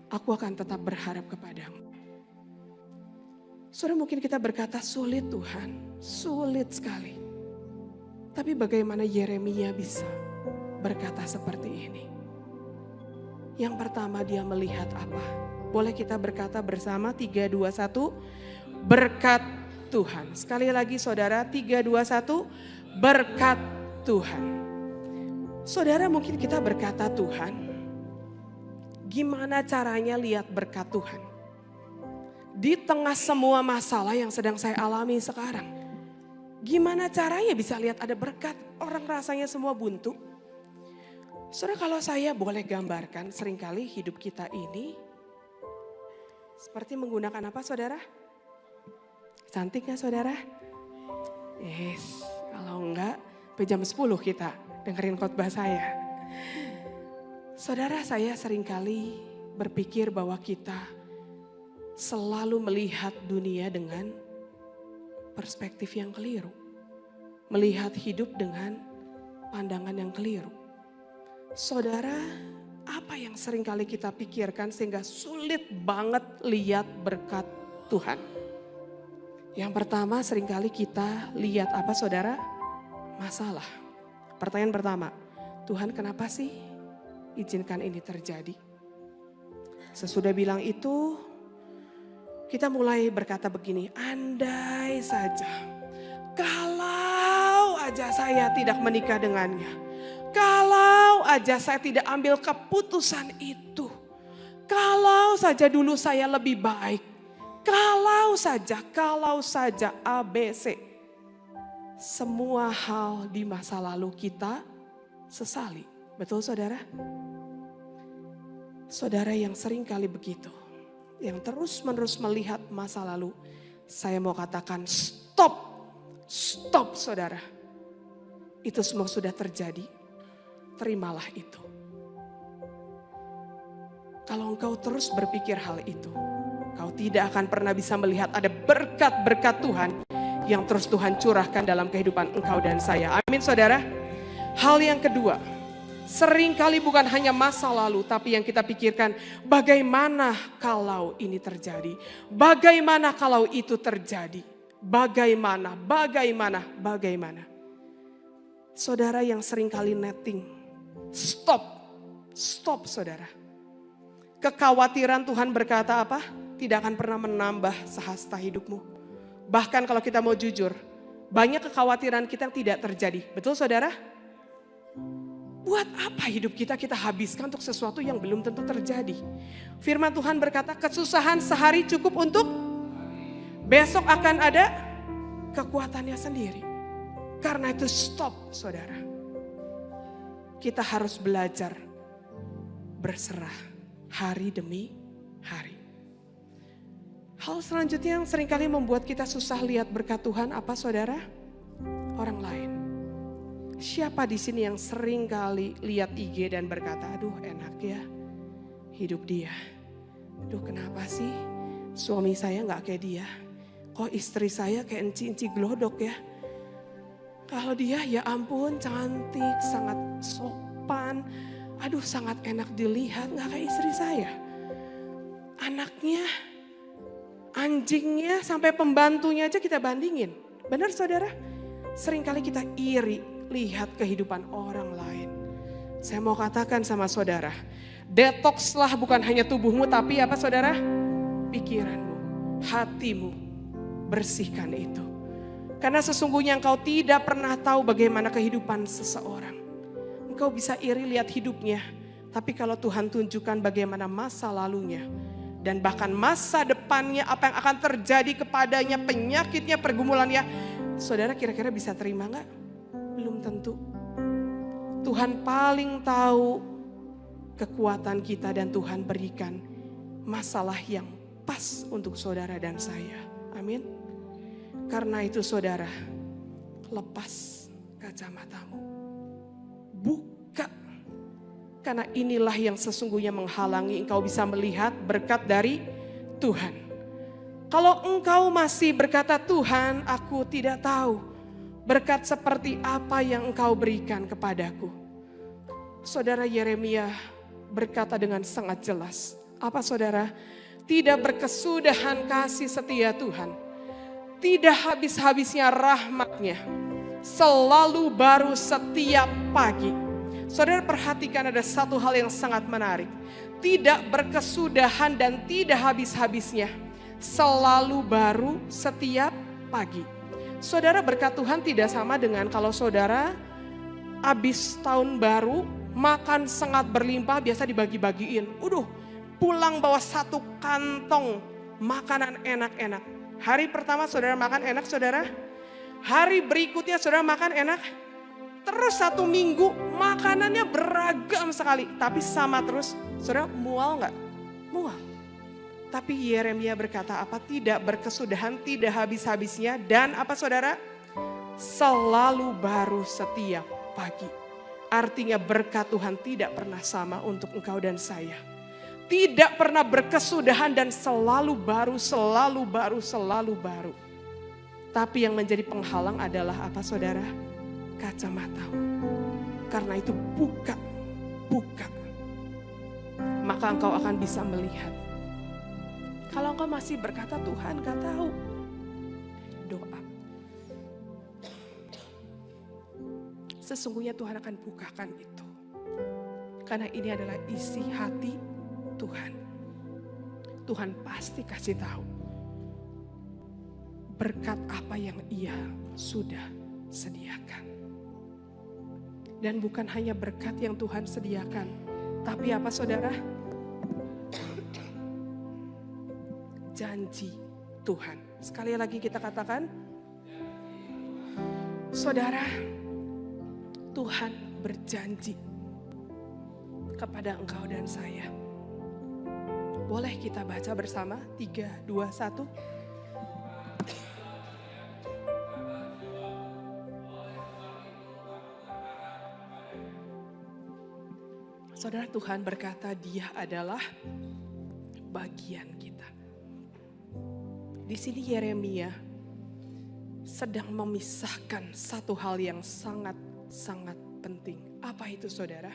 aku akan tetap berharap kepadamu. Saudara, mungkin kita berkata sulit Tuhan, sulit sekali. Tapi bagaimana Yeremia bisa berkata seperti ini? Yang pertama dia melihat apa? Boleh kita berkata bersama 3, 2, 1. Berkat Tuhan. Sekali lagi saudara, 3, 2, 1. Berkat Tuhan. Saudara, mungkin kita berkata Tuhan, gimana caranya lihat berkat Tuhan? Di tengah semua masalah yang sedang saya alami sekarang. Gimana caranya bisa lihat ada berkat? Orang rasanya semua buntu. Saudara, kalau saya boleh gambarkan, seringkali hidup kita ini seperti menggunakan apa saudara? Cantik gak saudara? Yes, kalau enggak sampai jam 10 kita dengerin khotbah saya. Saudara, saya seringkali berpikir bahwa kita selalu melihat dunia dengan perspektif yang keliru. Melihat hidup dengan pandangan yang keliru. Saudara, apa yang seringkali kita pikirkan sehingga sulit banget lihat berkat Tuhan? Yang pertama seringkali kita lihat apa saudara? Masalah. Pertanyaan pertama, Tuhan kenapa sih izinkan ini terjadi? Sesudah bilang itu, kita mulai berkata begini, andai saja, kalau aja saya tidak menikah dengannya, kalau aja saya tidak ambil keputusan itu, kalau saja dulu saya lebih baik, kalau saja ABC. Semua hal di masa lalu kita sesali. Betul saudara? Saudara yang sering kali begitu, yang terus menerus melihat masa lalu, saya mau katakan stop saudara. Itu semua sudah terjadi, terimalah itu. Kalau engkau terus berpikir hal itu, kau tidak akan pernah bisa melihat ada berkat-berkat Tuhan yang terus Tuhan curahkan dalam kehidupan engkau dan saya. Amin saudara. Hal yang kedua, seringkali bukan hanya masa lalu, tapi yang kita pikirkan bagaimana kalau ini terjadi. Bagaimana kalau itu terjadi. Bagaimana. Saudara yang seringkali netting, stop saudara. Kekhawatiran Tuhan berkata apa? Tidak akan pernah menambah sehasta hidupmu. Bahkan kalau kita mau jujur, banyak kekhawatiran kita yang tidak terjadi. Betul saudara? Buat apa hidup kita habiskan untuk sesuatu yang belum tentu terjadi? Firman Tuhan berkata, kesusahan sehari cukup untuk besok akan ada kekuatannya sendiri. Karena itu stop saudara. Kita harus belajar berserah hari demi hari. Hal selanjutnya yang seringkali membuat kita susah lihat berkat Tuhan apa saudara? Orang lain. Siapa di sini yang seringkali lihat IG dan berkata, aduh enak ya hidup dia. Aduh kenapa sih suami saya gak kayak dia? Kok istri saya kayak enci-enci glodok ya? Kalau dia ya ampun cantik, sangat sopan. Aduh sangat enak dilihat, gak kayak istri saya. Anaknya, anjingnya sampai pembantunya aja kita bandingin. Benar saudara? Seringkali kita iri lihat kehidupan orang lain. Saya mau katakan sama saudara, detokslah bukan hanya tubuhmu tapi apa saudara? Pikiranmu, hatimu, bersihkan itu. Karena sesungguhnya engkau tidak pernah tahu bagaimana kehidupan seseorang. Engkau bisa iri lihat hidupnya, tapi kalau Tuhan tunjukkan bagaimana masa lalunya, dan bahkan masa depannya apa yang akan terjadi kepadanya, penyakitnya, pergumulannya. Saudara kira-kira bisa terima gak? Belum tentu. Tuhan paling tahu kekuatan kita dan Tuhan berikan masalah yang pas untuk saudara dan saya. Amin. Karena itu saudara, lepas kacamatamu. Buka. Karena inilah yang sesungguhnya menghalangi engkau bisa melihat berkat dari Tuhan. Kalau engkau masih berkata, Tuhan aku tidak tahu berkat seperti apa yang engkau berikan kepadaku. Saudara Yeremia berkata dengan sangat jelas. Apa saudara? Tidak berkesudahan kasih setia Tuhan. Tidak habis-habisnya rahmatnya. selalu baru setiap pagi. Saudara perhatikan ada satu hal yang sangat menarik. Tidak berkesudahan dan tidak habis-habisnya. Selalu baru setiap pagi. Saudara, berkat Tuhan tidak sama dengan kalau saudara habis tahun baru makan sangat berlimpah, biasa dibagi-bagiin. Pulang bawa satu kantong makanan enak-enak. Hari pertama saudara makan enak saudara. Hari berikutnya saudara makan enak. Terus 1 minggu makanannya beragam sekali. Tapi sama terus. Saudara mual gak? Mual. Tapi Yeremia berkata apa? Tidak berkesudahan, tidak habis-habisnya. Dan apa saudara? Selalu baru setiap pagi. Artinya berkat Tuhan tidak pernah sama untuk engkau dan saya. Tidak pernah berkesudahan dan selalu baru, selalu baru, selalu baru. Tapi yang menjadi penghalang adalah apa saudara? Kacamatamu. Karena itu buka. Maka engkau akan bisa melihat. Kalau engkau masih berkata Tuhan gak tahu. Doa. Sesungguhnya Tuhan akan bukakan itu. Karena ini adalah isi hati Tuhan. Tuhan pasti kasih tahu. Berkat apa yang Ia sudah sediakan. Dan bukan hanya berkat yang Tuhan sediakan. Tapi apa saudara? Janji Tuhan. Sekali lagi kita katakan. Saudara, Tuhan berjanji kepada engkau dan saya. Boleh kita baca bersama? 3, 2, 1. Saudara, Tuhan berkata Dia adalah bagian kita. Di sini Yeremia sedang memisahkan satu hal yang sangat penting. Apa itu saudara?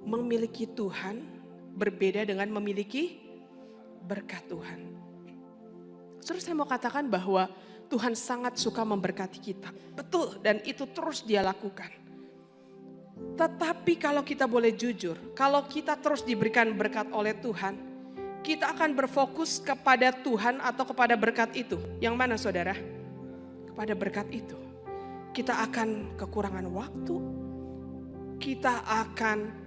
Memiliki Tuhan berbeda dengan memiliki berkat Tuhan. Terus saya mau katakan bahwa Tuhan sangat suka memberkati kita. Betul, dan itu terus Dia lakukan. Tetapi kalau kita boleh jujur, kalau kita terus diberikan berkat oleh Tuhan, kita akan berfokus kepada Tuhan atau kepada berkat itu. Yang mana saudara? Kepada berkat itu. Kita akan kekurangan waktu, kita akan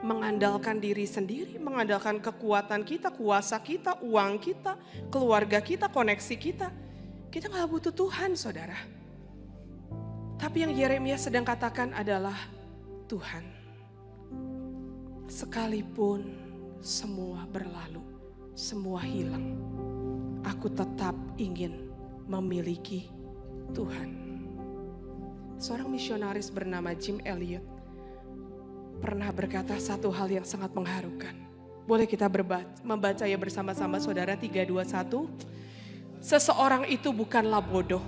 mengandalkan diri sendiri, mengandalkan kekuatan kita, kuasa kita, uang kita, keluarga kita, koneksi kita. Kita gak butuh Tuhan saudara. Tapi yang Yeremia sedang katakan adalah, Tuhan, sekalipun semua berlalu, semua hilang, aku tetap ingin memiliki Tuhan. Seorang misionaris bernama Jim Elliot pernah berkata satu hal yang sangat mengharukan. Boleh kita membaca ya bersama-sama saudara, 3, 2, 1. Seseorang itu bukanlah bodoh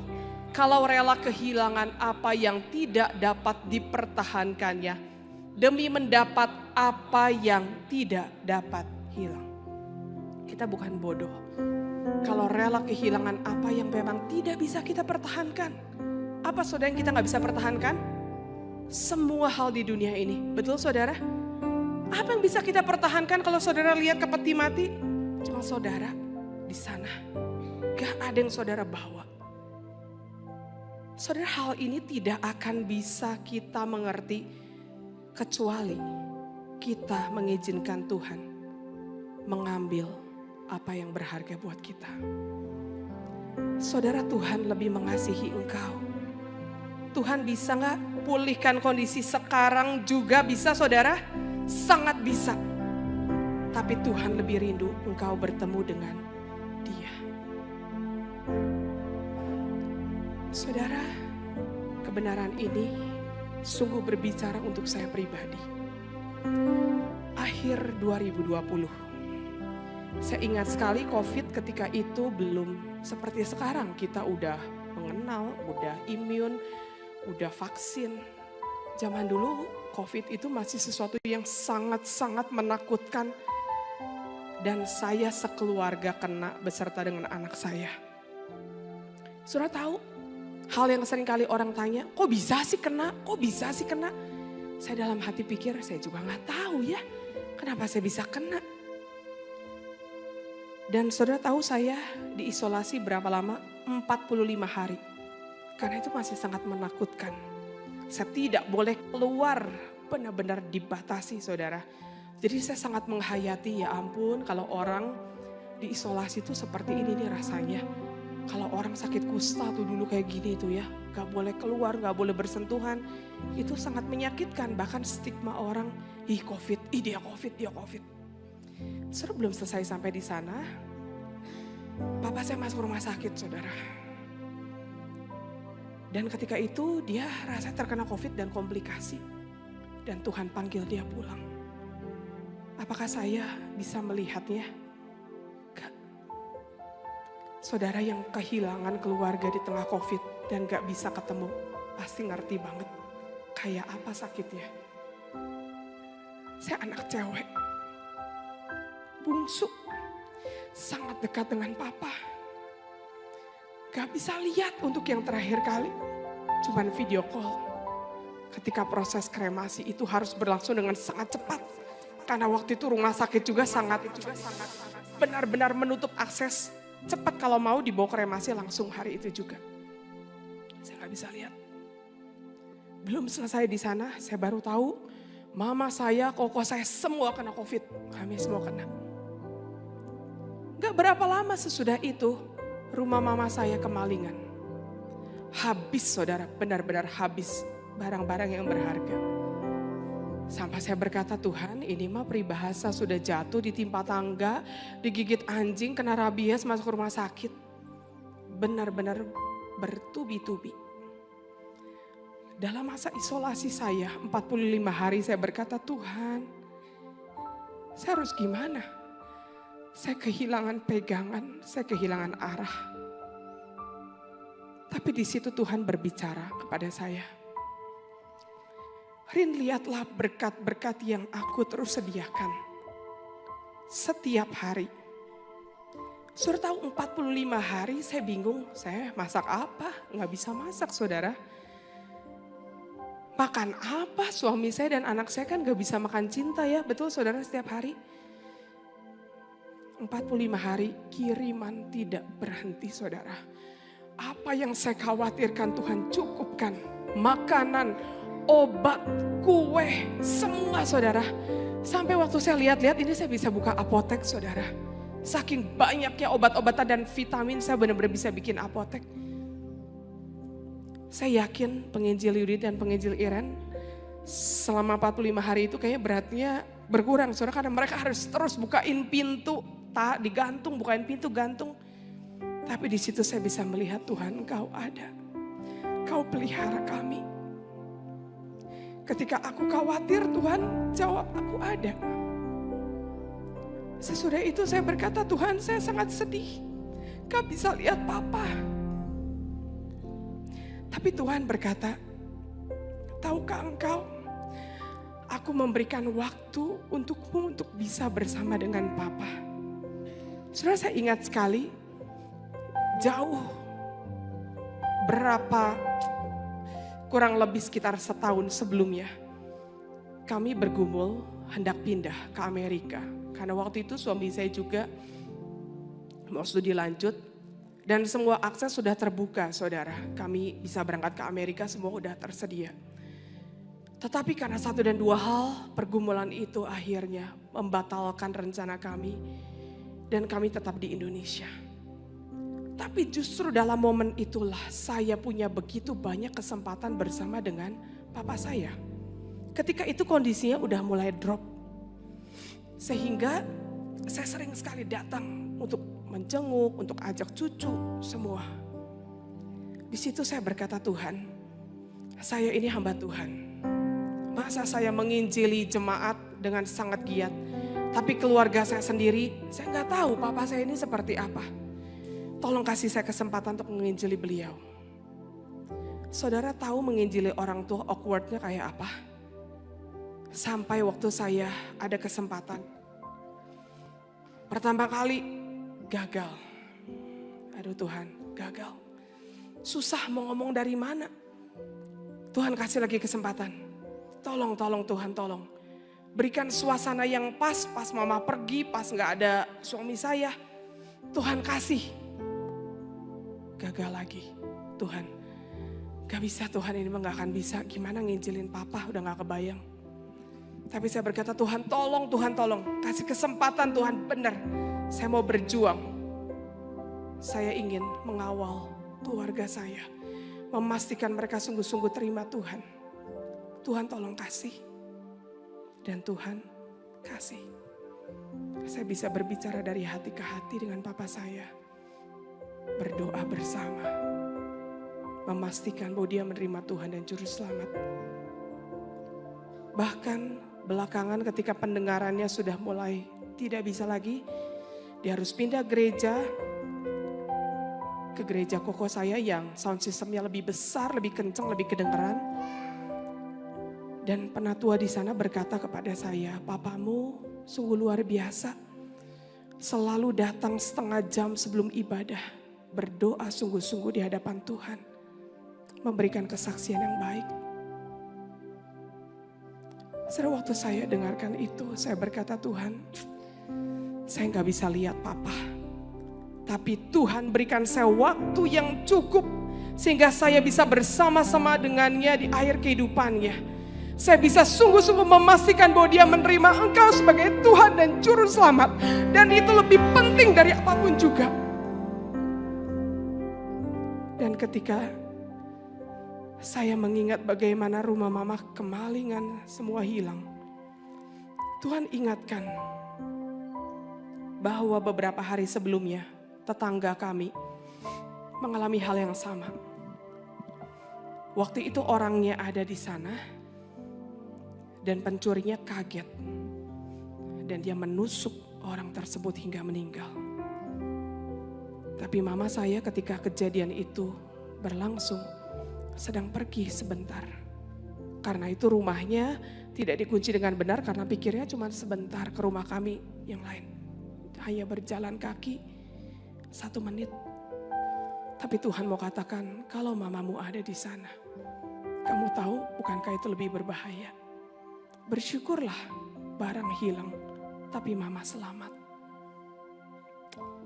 kalau rela kehilangan apa yang tidak dapat dipertahankannya demi mendapat apa yang tidak dapat hilang. Kita bukan bodoh kalau rela kehilangan apa yang memang tidak bisa kita pertahankan. Apa saudara yang kita gak bisa pertahankan? Semua hal di dunia ini. Betul saudara? Apa yang bisa kita pertahankan kalau saudara lihat ke peti mati? Cuma saudara di sana. Gak ada yang saudara bawa. Saudara, hal ini tidak akan bisa kita mengerti kecuali kita mengizinkan Tuhan mengambil apa yang berharga buat kita. Saudara, Tuhan lebih mengasihi engkau. Tuhan bisa gak pulihkan kondisi sekarang juga bisa saudara? Sangat bisa. Tapi Tuhan lebih rindu engkau bertemu dengan Dia. Saudara, kebenaran ini sungguh berbicara untuk saya pribadi. Akhir 2020, saya ingat sekali COVID ketika itu belum seperti sekarang. Kita udah mengenal, udah imun, udah vaksin. Zaman dulu COVID itu masih sesuatu yang sangat-sangat menakutkan. Dan saya sekeluarga kena beserta dengan anak saya. Saudara tahu, Hal yang sering kali orang tanya, kok bisa sih kena? Kok bisa sih kena? Saya dalam hati pikir, saya juga gak tahu ya. Kenapa saya bisa kena? Dan saudara tahu saya diisolasi berapa lama? 45 hari. Karena itu masih sangat menakutkan. Saya tidak boleh keluar, benar-benar dibatasi saudara. Jadi saya sangat menghayati, ya ampun kalau orang diisolasi itu seperti ini nih rasanya. Kalau orang sakit kusta tuh dulu kayak gini tuh ya. Gak boleh keluar, gak boleh bersentuhan. Itu sangat menyakitkan, bahkan stigma orang, ih covid, ih dia covid, dia covid. Saudara belum selesai sampai di sana, papa saya masuk rumah sakit saudara. Dan ketika itu dia rasa terkena covid dan komplikasi. Dan Tuhan panggil dia pulang. Apakah saya bisa melihatnya? Gak. Saudara yang kehilangan keluarga di tengah covid dan gak bisa ketemu, pasti ngerti banget kayak apa sakitnya. Saya anak cewek, bungsu, sangat dekat dengan papa. Gak bisa lihat untuk yang terakhir kali, cuman video call. Ketika proses kremasi itu harus berlangsung dengan sangat cepat. Karena waktu itu rumah sakit juga sangat benar-benar menutup akses. Cepat kalau mau dibawa kremasi langsung hari itu juga. Saya gak bisa lihat. Belum selesai di sana, saya baru tahu mama saya, koko saya semua kena covid. Kami semua kena. Gak berapa lama sesudah itu, rumah mama saya kemalingan. Habis saudara, benar-benar habis barang-barang yang berharga. Sampai saya berkata, Tuhan ini mah peribahasa sudah jatuh ditimpa tangga, digigit anjing, kena rabies, masuk rumah sakit. Benar-benar bertubi-tubi. Dalam masa isolasi saya 45 hari saya berkata, Tuhan saya harus gimana? Saya kehilangan pegangan, saya kehilangan arah. Tapi di situ Tuhan berbicara kepada saya. Rin, lihatlah berkat-berkat yang aku terus sediakan. Setiap hari. Saudara tahu 45 hari saya bingung, saya masak apa? Nggak bisa masak saudara. Makan apa? Suami saya dan anak saya kan gak bisa makan cinta ya. Betul saudara, setiap hari. 45 hari kiriman tidak berhenti saudara. Apa yang saya khawatirkan Tuhan cukupkan. Makanan, obat, kue, semua saudara. Sampai waktu saya lihat-lihat ini saya bisa buka apotek saudara. Saking banyaknya obat-obatan dan vitamin saya benar-benar bisa bikin apotek. Saya yakin penginjil Yudi dan penginjil Iren selama 45 hari itu kayaknya beratnya berkurang saudara. Karena mereka harus terus bukain pintu, digantung, bukain pintu gantung. Tapi di situ saya bisa melihat Tuhan, Engkau ada. Kau pelihara kami. Ketika aku khawatir, Tuhan jawab, aku ada. Sesudah itu saya berkata, Tuhan saya sangat sedih. Gak bisa lihat papa. Tapi Tuhan berkata, tahukah engkau, aku memberikan waktu untukmu untuk bisa bersama dengan papa. Saudara, saya ingat sekali, jauh berapa, kurang lebih sekitar setahun sebelumnya, kami bergumul hendak pindah ke Amerika. Karena waktu itu suami saya juga mau studi lanjut dan semua akses sudah terbuka saudara. Kami bisa berangkat ke Amerika, semua sudah tersedia. Tetapi karena satu dan dua hal, pergumulan itu akhirnya membatalkan rencana kami. Dan kami tetap di Indonesia. Tapi justru dalam momen itulah saya punya begitu banyak kesempatan bersama dengan papa saya. Ketika itu kondisinya udah mulai drop. Sehingga saya sering sekali datang untuk menjenguk, untuk ajak cucu, semua. Di situ saya berkata, Tuhan, saya ini hamba Tuhan. Masa saya menginjili jemaat dengan sangat giat, tapi keluarga saya sendiri, saya nggak tahu papa saya ini seperti apa. Tolong kasih saya kesempatan untuk menginjili beliau. Saudara tahu menginjili orang tua awkwardnya kayak apa? Sampai waktu saya ada kesempatan. Pertama kali gagal. Aduh Tuhan, gagal. susah mau ngomong dari mana. Tuhan kasih lagi kesempatan. Tolong Tuhan, tolong. Berikan suasana yang pas mama pergi, pas gak ada suami saya. Tuhan kasih. Gagal lagi. Tuhan, gak bisa Tuhan, ini mah gak akan bisa. Gimana nginjilin papa, udah gak kebayang. Tapi saya berkata, Tuhan tolong, kasih kesempatan Tuhan, benar. Saya mau berjuang. Saya ingin mengawal keluarga saya. Memastikan mereka sungguh-sungguh terima Tuhan. Tuhan tolong kasih. Dan Tuhan kasih. Saya bisa berbicara dari hati ke hati dengan papa saya. Berdoa bersama. Memastikan bahwa dia menerima Tuhan dan Juru Selamat. Bahkan belakangan ketika pendengarannya sudah mulai tidak bisa lagi, dia harus pindah gereja, ke gereja koko saya yang sound systemnya lebih besar, lebih kencang, lebih kedengeran. Dan penatua di sana berkata kepada saya, papamu sungguh luar biasa. Selalu datang setengah jam sebelum ibadah, berdoa sungguh-sungguh di hadapan Tuhan, memberikan kesaksian yang baik. Waktu saya dengarkan itu, saya berkata, Tuhan, saya gak bisa lihat papa. Tapi Tuhan berikan saya waktu yang cukup sehingga saya bisa bersama-sama dengannya di akhir kehidupannya. Saya bisa sungguh-sungguh memastikan bahwa dia menerima Engkau sebagai Tuhan dan Juru Selamat. Dan itu lebih penting dari apapun juga. Dan ketika saya mengingat bagaimana rumah mama kemalingan, semua hilang. Tuhan ingatkan bahwa beberapa hari sebelumnya tetangga kami mengalami hal yang sama. Waktu itu orangnya ada di sana dan pencurinya kaget. Dan dia menusuk orang tersebut hingga meninggal. Tapi mama saya ketika kejadian itu berlangsung sedang pergi sebentar. Karena itu rumahnya tidak dikunci dengan benar karena pikirnya cuma sebentar ke rumah kami yang lain. Hanya berjalan kaki 1 menit. Tapi Tuhan mau katakan, kalau mamamu ada di sana, kamu tahu bukankah itu lebih berbahaya? Bersyukurlah barang hilang, tapi mama selamat.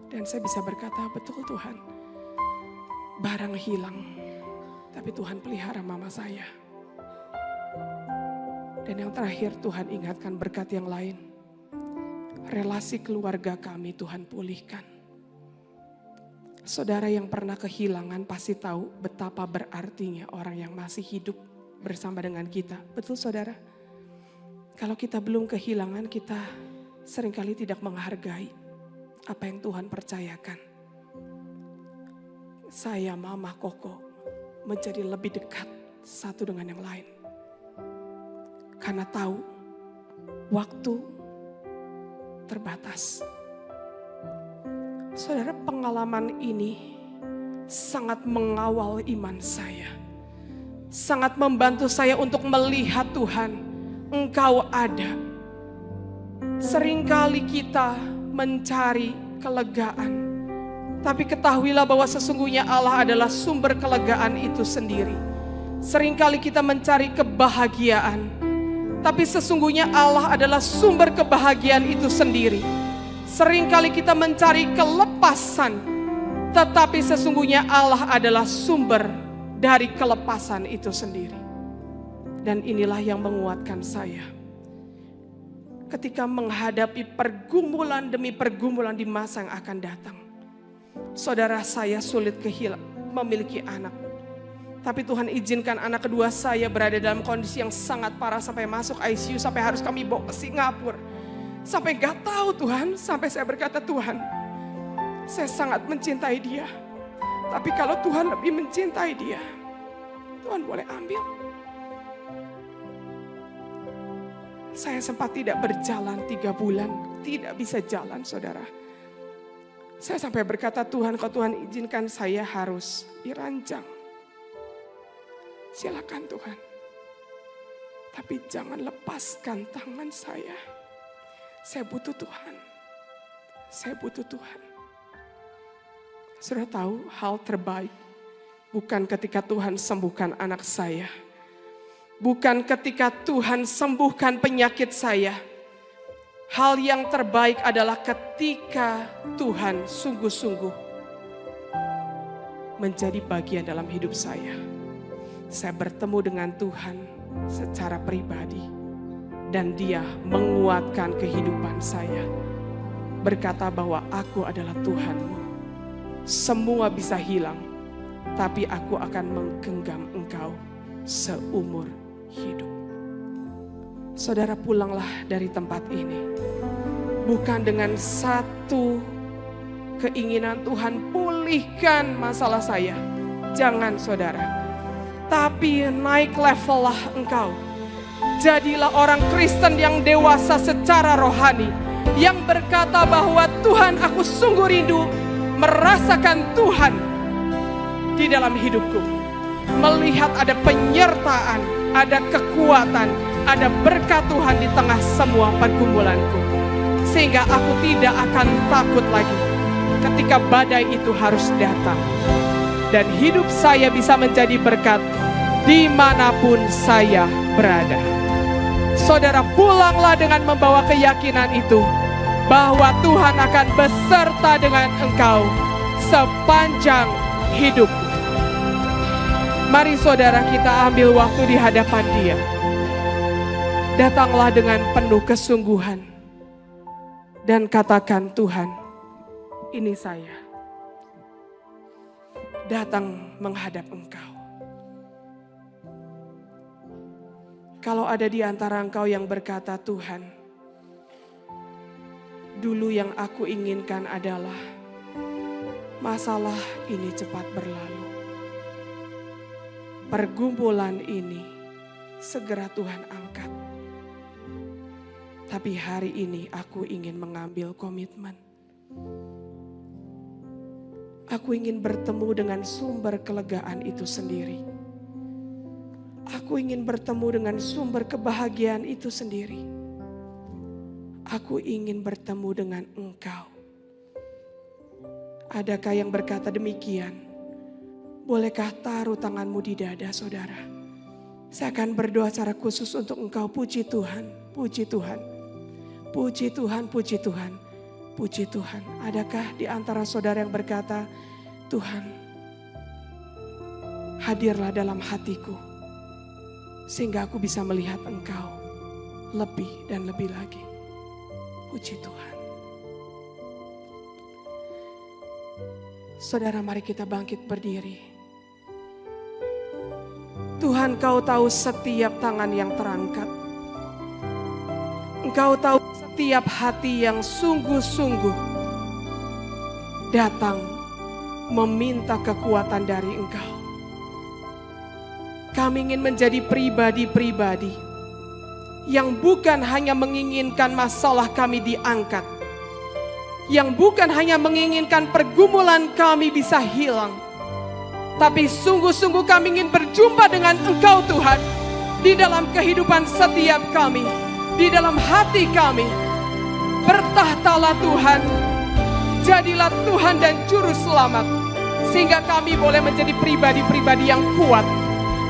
Dan saya bisa berkata, betul Tuhan, barang hilang, tapi Tuhan pelihara mama saya. Dan yang terakhir Tuhan ingatkan berkat yang lain. Relasi keluarga kami Tuhan pulihkan. Saudara yang pernah kehilangan pasti tahu betapa berartinya orang yang masih hidup bersama dengan kita. Betul saudara? Kalau kita belum kehilangan, kita seringkali tidak menghargai apa yang Tuhan percayakan. Saya, Mama, Koko menjadi lebih dekat satu dengan yang lain. Karena tahu waktu terbatas. Saudara, pengalaman ini sangat mengawal iman saya. Sangat membantu saya untuk melihat Tuhan, Engkau ada. Seringkali kita mencari kelegaan. Tapi ketahuilah bahwa sesungguhnya Allah adalah sumber kelegaan itu sendiri. Seringkali kita mencari kebahagiaan. Tapi sesungguhnya Allah adalah sumber kebahagiaan itu sendiri. Seringkali kita mencari kelepasan, tetapi sesungguhnya Allah adalah sumber dari kelepasan itu sendiri. Dan inilah yang menguatkan saya. Ketika menghadapi pergumulan demi pergumulan di masa yang akan datang. Saudara, saya sulit memiliki anak. Tapi Tuhan izinkan anak kedua saya berada dalam kondisi yang sangat parah sampai masuk ICU, sampai harus kami bawa ke Singapura. Sampai gak tahu Tuhan, sampai saya berkata, Tuhan, saya sangat mencintai dia. Tapi kalau Tuhan lebih mencintai dia, Tuhan boleh ambil. Saya sempat tidak berjalan 3 bulan, tidak bisa jalan saudara. Saya sampai berkata, Tuhan, kalau Tuhan izinkan saya harus diranjang. Silakan Tuhan. Tapi jangan lepaskan tangan saya. Saya butuh Tuhan. Saya butuh Tuhan. Saudara tahu hal terbaik bukan ketika Tuhan sembuhkan anak saya. Bukan ketika Tuhan sembuhkan penyakit saya. Hal yang terbaik adalah ketika Tuhan sungguh-sungguh menjadi bagian dalam hidup saya. Saya bertemu dengan Tuhan secara pribadi dan Dia menguatkan kehidupan saya. Berkata bahwa aku adalah Tuhanmu. Semua bisa hilang, tapi aku akan menggenggam engkau seumur hidup. Saudara, pulanglah dari tempat ini bukan dengan satu keinginan Tuhan pulihkan masalah saya. Jangan saudara, tapi naik level lah engkau. Jadilah orang Kristen yang dewasa secara rohani, yang berkata bahwa Tuhan, aku sungguh rindu merasakan Tuhan di dalam hidupku. Melihat ada penyertaan, ada kekuatan, ada berkat Tuhan di tengah semua pergumulanku. Sehingga aku tidak akan takut lagi ketika badai itu harus datang. Dan hidup saya bisa menjadi berkat dimanapun saya berada. Saudara, pulanglah dengan membawa keyakinan itu, bahwa Tuhan akan beserta dengan engkau sepanjang hidup. Mari saudara, kita ambil waktu di hadapan Dia. Datanglah dengan penuh kesungguhan dan katakan, Tuhan, ini saya datang menghadap engkau. Kalau ada di antara engkau yang berkata, Tuhan, dulu yang aku inginkan adalah masalah ini cepat berlalu. Pergumulan ini segera Tuhan angkat. Tapi hari ini aku ingin mengambil komitmen. Aku ingin bertemu dengan sumber kelegaan itu sendiri. Aku ingin bertemu dengan sumber kebahagiaan itu sendiri. Aku ingin bertemu dengan engkau. Adakah yang berkata demikian? Bolehkah taruh tanganmu di dada saudara? Saya akan berdoa secara khusus untuk engkau. Puji Tuhan, puji Tuhan. Puji Tuhan, puji Tuhan, puji Tuhan. Adakah di antara saudara yang berkata, Tuhan, hadirlah dalam hatiku, sehingga aku bisa melihat engkau lebih dan lebih lagi. Puji Tuhan. Saudara, mari kita bangkit berdiri. Tuhan, Kau tahu setiap tangan yang terangkat. Engkau tahu setiap hati yang sungguh-sungguh datang meminta kekuatan dari Engkau. Kami ingin menjadi pribadi-pribadi yang bukan hanya menginginkan masalah kami diangkat, yang bukan hanya menginginkan pergumulan kami bisa hilang, tapi sungguh-sungguh kami ingin berjumpa dengan Engkau Tuhan di dalam kehidupan setiap kami, di dalam hati kami. Bertahtalah Tuhan, jadilah Tuhan dan Juru Selamat, sehingga kami boleh menjadi pribadi-pribadi yang kuat,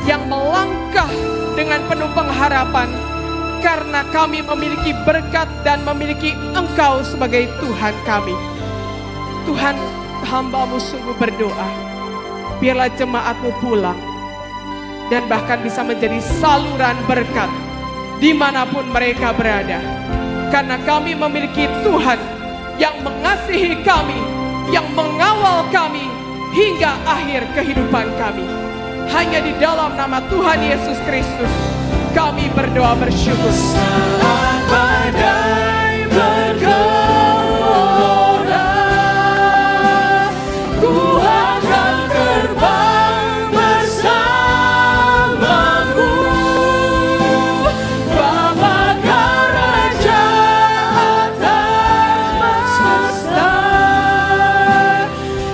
yang melangkah dengan penuh pengharapan, karena kami memiliki berkat dan memiliki Engkau sebagai Tuhan kami. Tuhan, hamba-Mu sungguh berdoa, biarlah jemaat-Mu pulang dan bahkan bisa menjadi saluran berkat dimanapun mereka berada. Karena kami memiliki Tuhan yang mengasihi kami, yang mengawal kami hingga akhir kehidupan kami. Hanya di dalam nama Tuhan Yesus Kristus kami berdoa bersyukur. Saat badai bergelora, ku akan terbang bersamamu. Bapa kerajaan atas semesta,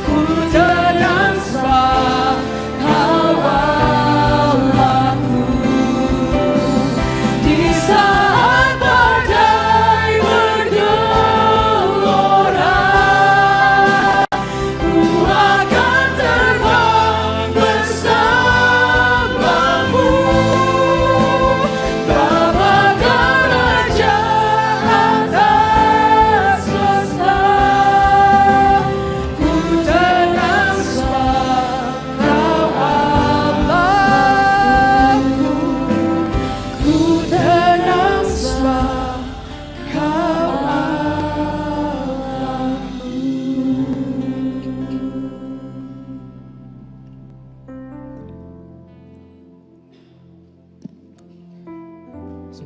ku terdampar hawa-Mu. Di saat badai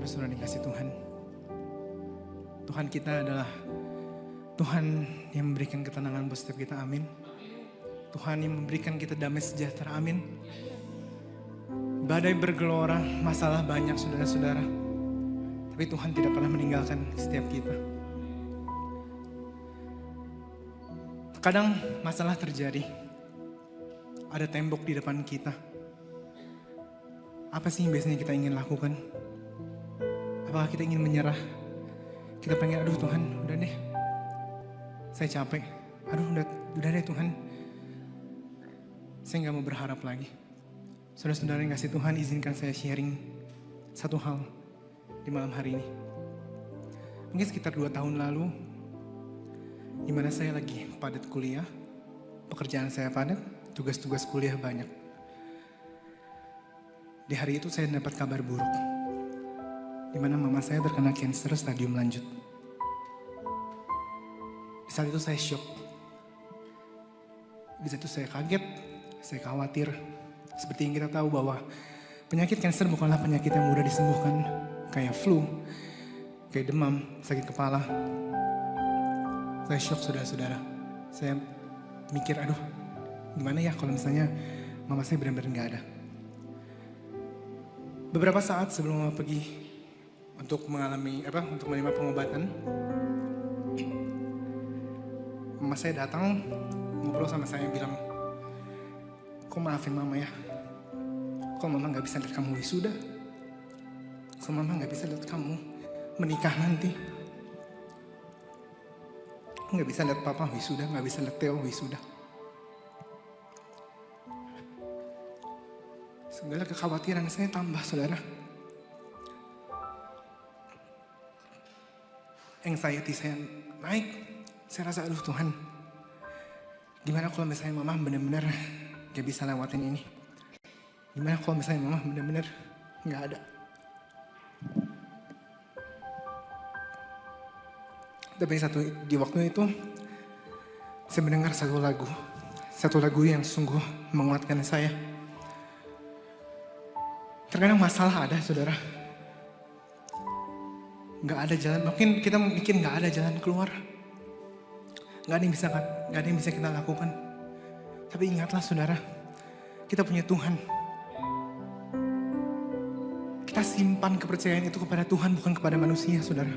Saudara dikasih Tuhan. Tuhan kita adalah Tuhan yang memberikan ketenangan buat setiap kita, amin. Tuhan yang memberikan kita damai sejahtera, amin. Badai bergelora, masalah banyak saudara-saudara. Tapi Tuhan tidak pernah meninggalkan setiap kita. Kadang masalah terjadi. Ada tembok di depan kita. Apa sih yang biasanya kita ingin lakukan? Apakah kita ingin menyerah? Kita pengen, aduh Tuhan, udah deh. Saya capek. Aduh, udah deh Tuhan. Saya gak mau berharap lagi. Saudara-saudara yang kasih Tuhan, izinkan saya sharing satu hal di malam hari ini. Mungkin sekitar 2 tahun lalu, di mana saya lagi padat kuliah, pekerjaan saya padat, tugas-tugas kuliah banyak. Di hari itu saya dapat kabar buruk, di mana mama saya terkena kanker stadium lanjut. Di saat itu saya shock. Di saat itu saya kaget, saya khawatir. Seperti yang kita tahu bahwa penyakit kanker bukanlah penyakit yang mudah disembuhkan, kayak flu, kayak demam, sakit kepala. Saya shock saudara-saudara. Saya mikir, aduh gimana ya kalau misalnya mama saya benar-benar gak ada. Beberapa saat sebelum mama pergi untuk menerima pengobatan, mama saya datang ngobrol sama saya, bilang, kok maafin mama ya, kok mama gak bisa lihat kamu wisuda, kok mama gak bisa lihat kamu menikah nanti, gak bisa lihat papa wisuda, gak bisa lihat Theo wisuda. Segala kekhawatiran saya tambah, saudara. Anxiety saya naik. Saya rasa, aduh Tuhan, gimana kalau misalnya mama benar-benar gak bisa lewatin ini? Gimana kalau misalnya mama benar-benar gak ada? Tapi di waktu itu, saya mendengar satu lagu yang sungguh menguatkan saya. Terkadang masalah ada, saudara. Gak ada jalan, mungkin kita mikir gak ada jalan keluar. Gak ada yang bisa kita lakukan. Tapi ingatlah saudara, kita punya Tuhan. Kita simpan kepercayaan itu kepada Tuhan, bukan kepada manusia, saudara.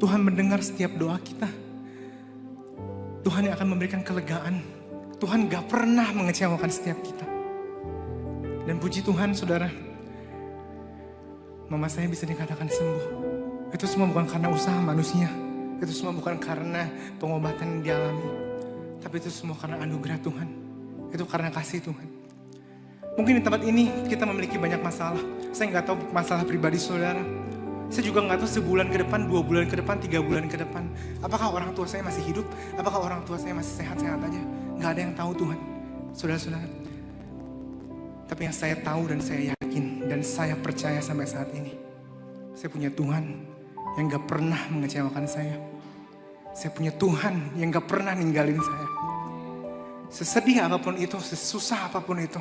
Tuhan mendengar setiap doa kita. Tuhan yang akan memberikan kelegaan. Tuhan gak pernah mengecewakan setiap kita. Dan puji Tuhan, saudara, mama saya bisa dikatakan sembuh. Itu semua bukan karena usaha manusia. Itu semua bukan karena pengobatan yang dialami. Tapi itu semua karena anugerah Tuhan. Itu karena kasih Tuhan. Mungkin di tempat ini kita memiliki banyak masalah. Saya nggak tahu masalah pribadi saudara. Saya juga nggak tahu sebulan ke depan, 2 bulan ke depan, 3 bulan ke depan. Apakah orang tua saya masih hidup? Apakah orang tua saya masih sehat-sehat aja? Nggak ada yang tahu Tuhan. Saudara-saudara. Tapi yang saya tahu dan saya yakin dan saya percaya sampai saat ini, saya punya Tuhan yang gak pernah mengecewakan saya. Saya punya Tuhan yang gak pernah ninggalin saya. Sesedih apapun itu, sesusah apapun itu,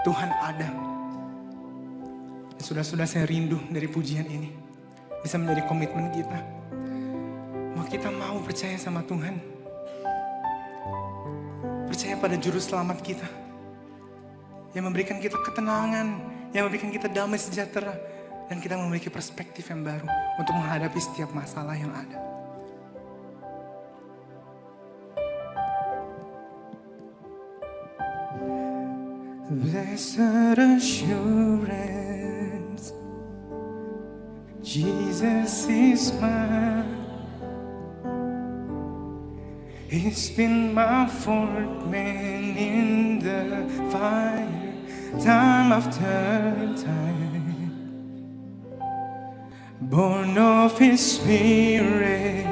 Tuhan ada. Dan sudah-sudah saya rindu dari pujian ini bisa menjadi komitmen kita. Bahwa kita mau percaya sama Tuhan. Percaya pada juru selamat kita. Yang memberikan kita ketenangan, yang memberikan kita damai sejahtera, dan kita memiliki perspektif yang baru untuk menghadapi setiap masalah yang ada. Blessed assurance, Jesus is mine. He's been my fourth man in the fire, time after time. Born of His Spirit,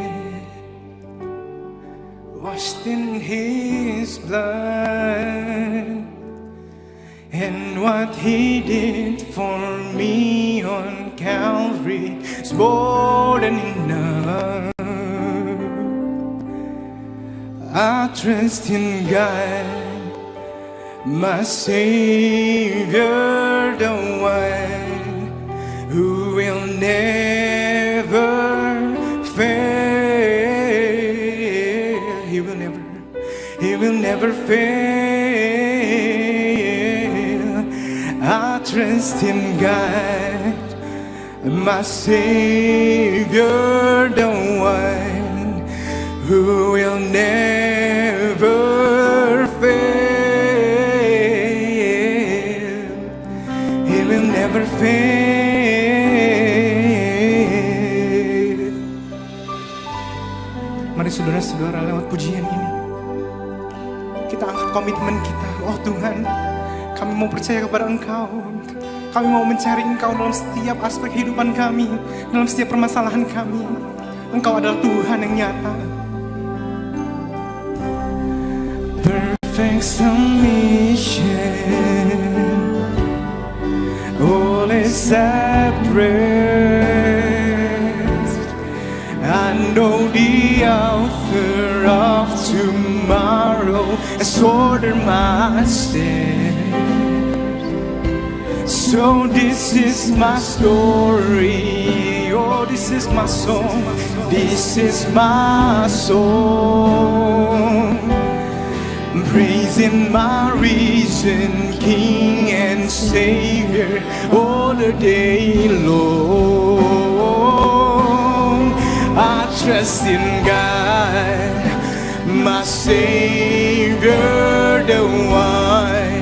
washed in His blood. And what He did for me on Calvary is more than enough. I trust in God, my Savior, the one never fail. I trust in God, my Savior, the one who will never fail. He will never fail. Mari saudara-saudara, lewat pujian ini kita angkat komitmen kita. Oh Tuhan, kami mau percaya kepada Engkau. Kami mau mencari Engkau dalam setiap aspek kehidupan kami, dalam setiap permasalahan kami. Engkau adalah Tuhan yang nyata. Perfect submission, all is at rest. I know the author of tomorrow has ordered my steps. So this is my story, oh this is my song, this is my song, praising my risen King and Savior all the day long. I trust in God, my Savior, the one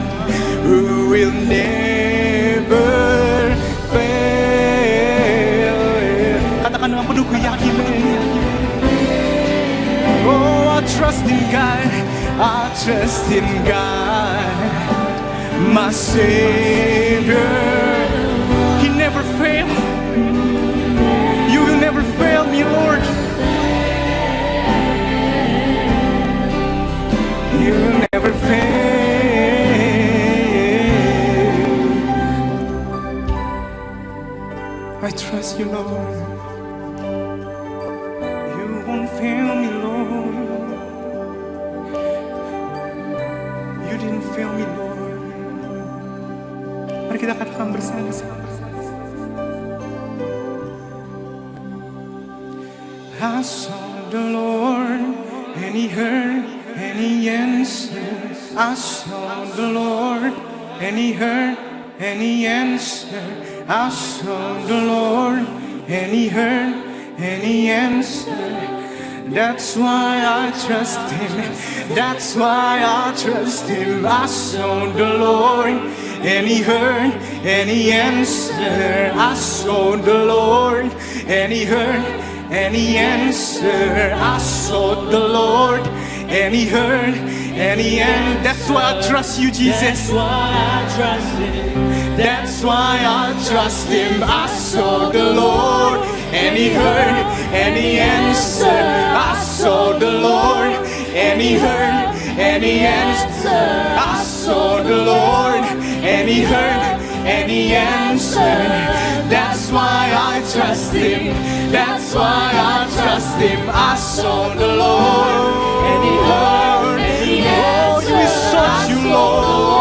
who will never fail. Katakan dengan penuh keyakinan. Oh, I trust in God, I trust in God, my Savior. He never failed. You will never fail me, Lord. You will never fail. I trust you, Lord. You won't fail me, Lord. You didn't fail me, Lord. Mari kita katakan bersama-sama. I sought the Lord, and He heard, and He answered. I sought the Lord, and He heard, and He answered. I sought the Lord, and He heard, and He answered. That's why I trust Him. That's why I trust Him. I sought the Lord, and He heard, and He answered. I sought the Lord, and He heard, and He answered. I sought the Lord, and He heard, and He answered. That's why I trust you, Jesus. That's why I trust Him. That's why I trust Him. I sought the Lord, and He heard, and He answered. I sought the Lord, and He heard, and He answered. I sought the Lord, and He heard, and He answered. That's why I trust Him. That's why I trust Him. I sought the Lord, and He heard, and He answered. Oh, we sought you, Lord.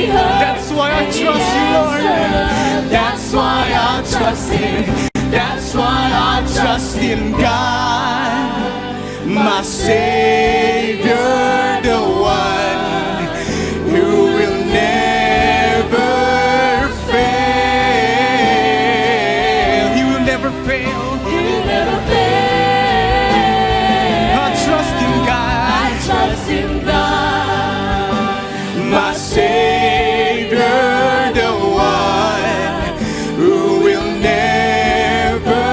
That's why I trust you, Lord. That's why I trust Him. That's why I trust in God, my Savior, the one who will never fail. He will never fail. He will never fail. I trust in God. I trust in God, my Savior, the one who will never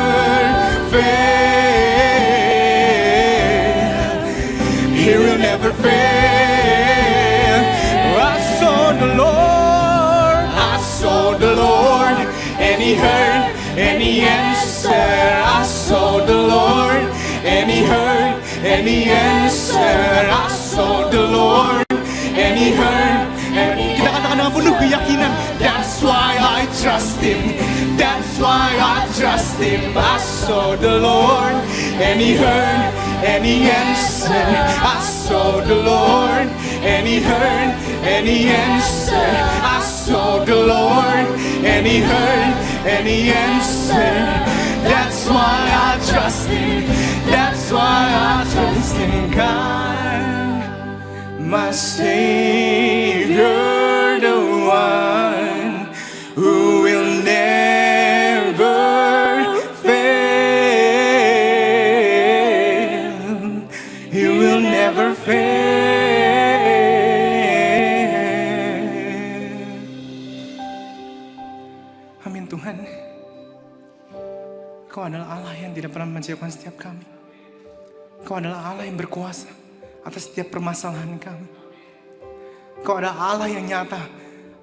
fail. He will never fail. I saw the Lord, I saw the Lord, and He heard, and He answered. I saw the Lord, and He heard, and He answered. I saw the Lord, and He heard. Kita katakan dengan penuh keyakinan. That's why I trust Him. That's why I trust Him. I saw the Lord, and He heard, and He answered. I saw the Lord, and He heard, and He answered. I saw the Lord, and He heard, and He answered. That's why I trust in, that's why I trust in God, my Savior, the one who will never fail. He will never fail. Amin Tuhan. Kau adalah Allah yang tidak pernah mengecewakan setiap kami. Kau adalah Allah yang berkuasa atas setiap permasalahan kami. Kau adalah Allah yang nyata,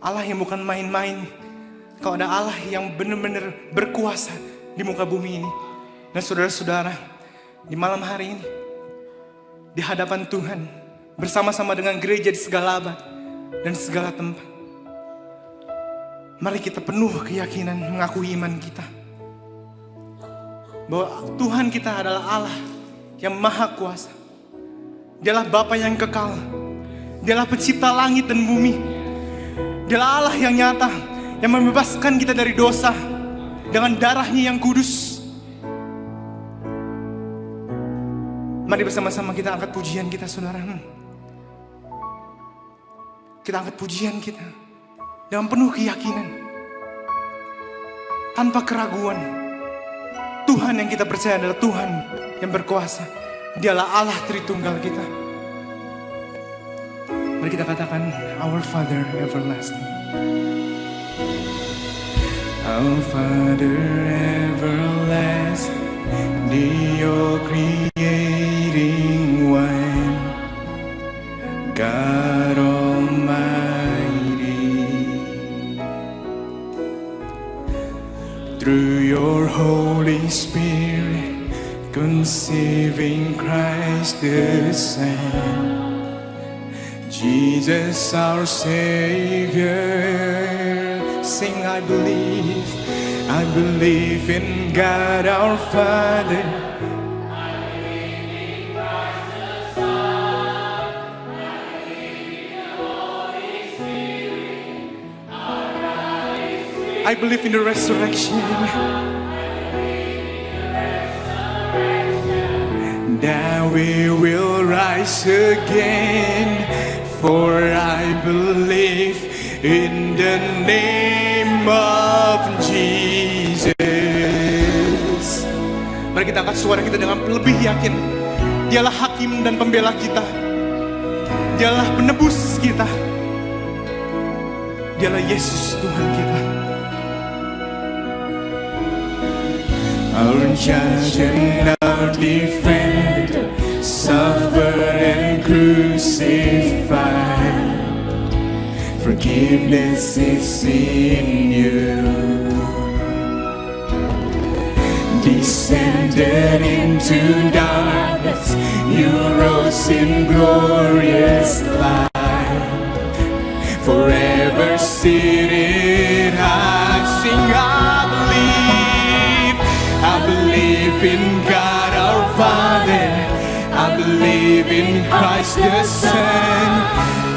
Allah yang bukan main-main. Kau adalah Allah yang benar-benar berkuasa di muka bumi ini. Dan saudara-saudara, di malam hari ini, di hadapan Tuhan, bersama-sama dengan gereja di segala abad dan segala tempat, mari kita penuh keyakinan mengakui iman kita bahwa Tuhan kita adalah Allah yang maha kuasa. Dialah Bapa yang kekal, Dialah pencipta langit dan bumi. Dialah Allah yang nyata, yang membebaskan kita dari dosa dengan darahnya yang kudus. Mari bersama-sama kita angkat pujian kita, saudara. Kita angkat pujian kita dengan penuh keyakinan, tanpa keraguan. Tuhan yang kita percaya adalah Tuhan yang berkuasa. Dialah Allah Tritunggal kita. Mari kita katakan, Our Father everlasting. Our Father everlasting, the all-creating one, God Almighty. Through your Holy Spirit, conceiving Christ the Son, Jesus our Savior. Sing, I believe in God our Father. I believe in the resurrection, that we will rise again. For I believe in the name of Jesus. Mari kita angkat suara kita dengan lebih yakin. Dialah hakim dan pembela kita. Dialah penebus kita. Dialah Yesus Tuhan kita. Our judge and our defender, suffered and crucified. Forgiveness is in you. Descended into darkness, you rose in glorious light. Forever seated high, sing, I believe in God our Father. I believe in Christ the Son.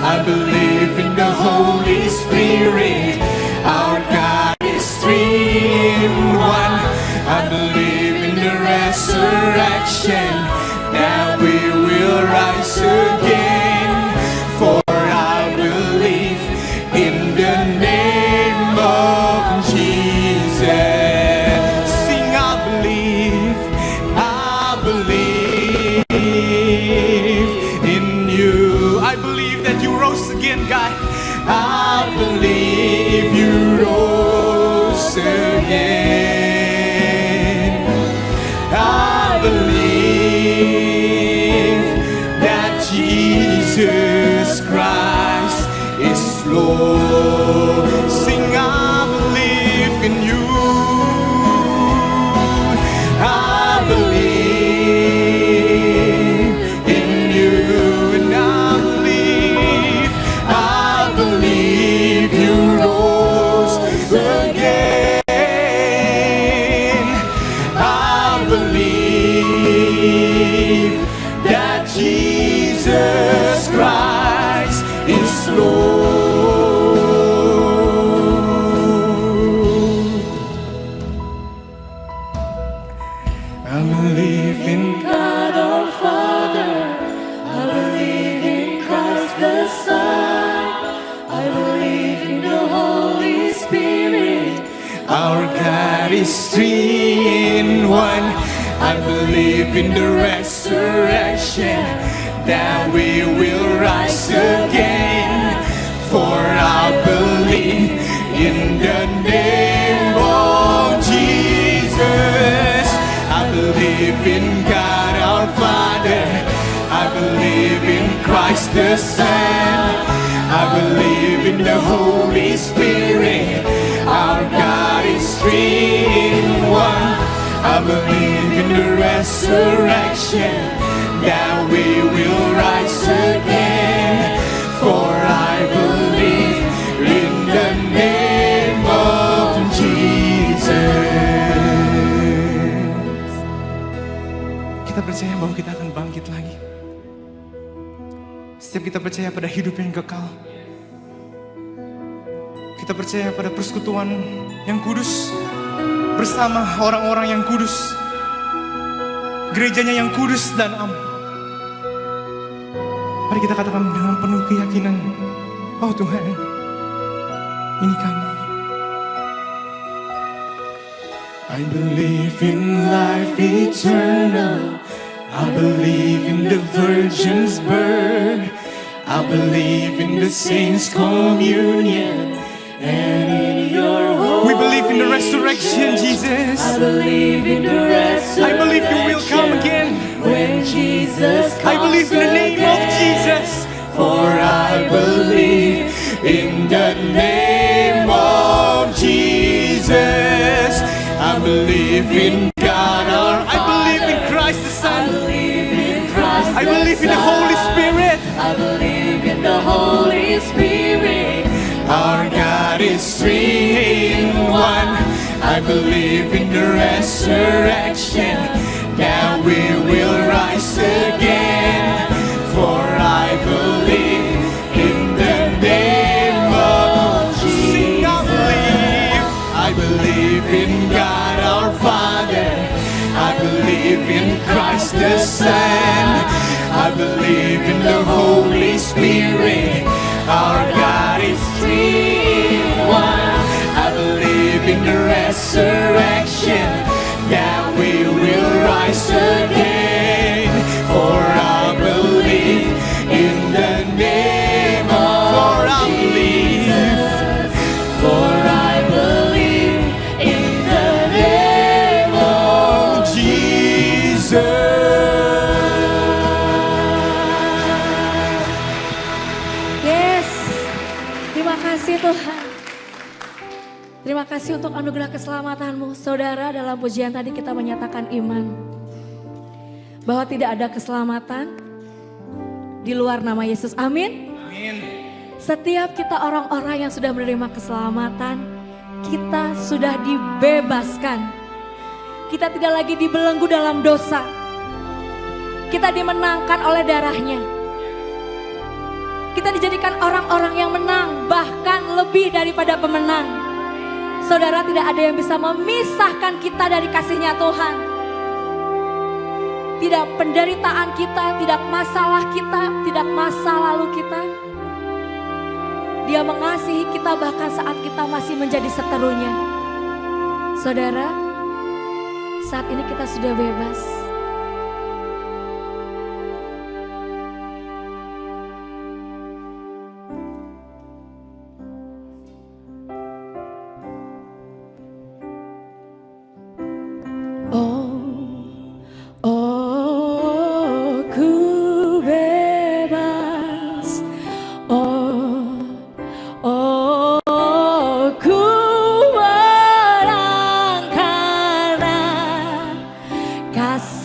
I believe in the Holy Spirit. Our God is three in one. I believe in the resurrection, that we will rise again. For I believe in the name of Jesus. God, I believe you rose again. I believe that Jesus Christ is Lord. Sing, I believe in you. I believe in you, and I believe you rose again. I believe that Jesus Christ is Lord. Our God is three in one. I believe in the resurrection, that we will rise again. For I believe in the name of Jesus. I believe in God our Father. I believe in Christ the Son. I believe in the Holy Spirit. Our God is three in one. I believe in the resurrection, that we will rise again. For I believe in the name of Jesus. Kita percaya bahwa kita akan bangkit lagi. Setiap kita percaya pada hidup yang kekal, kita percaya pada persekutuan yang kudus bersama orang-orang yang kudus, gerejanya yang kudus dan am. Mari kita katakan dengan penuh keyakinan, oh Tuhan, ini kami. I believe in life eternal. I believe in the virgin's birth. I believe in the saints' communion and in your holy. We believe in the resurrection, Jesus. I believe in the resurrection. I believe you will come again. When Jesus comes I believe in the name of Jesus. For I believe in the name of Jesus. I believe in God, I believe in Christ the Son. I believe in the Holy Spirit. I believe in the Holy Spirit. Our God is three in one. I believe in the resurrection, that we will rise again. For I believe in the name of Jesus. I believe in God our Father. I believe in Christ the Son. I believe in the Holy Spirit. Our God is three in one. I believe in the resurrection, that we will rise again. For I believe in the name of Jesus. For I believe in the name of Jesus. Yes, terima kasih Tuhan. Terima kasih untuk anugerah keselamatanmu. Saudara, dalam pujian tadi kita menyatakan iman bahwa tidak ada keselamatan di luar nama Yesus. Amin. Setiap kita orang-orang yang sudah menerima keselamatan, kita sudah dibebaskan. Kita tidak lagi dibelenggu dalam dosa. Kita dimenangkan oleh darahnya. Kita dijadikan orang-orang yang menang, bahkan lebih daripada pemenang. Saudara, tidak ada yang bisa memisahkan kita dari kasih-Nya Tuhan. Tidak penderitaan kita, tidak masalah kita, tidak masa lalu kita. Dia mengasihi kita bahkan saat kita masih menjadi seterunya. Saudara, saat ini kita sudah bebas. Kasih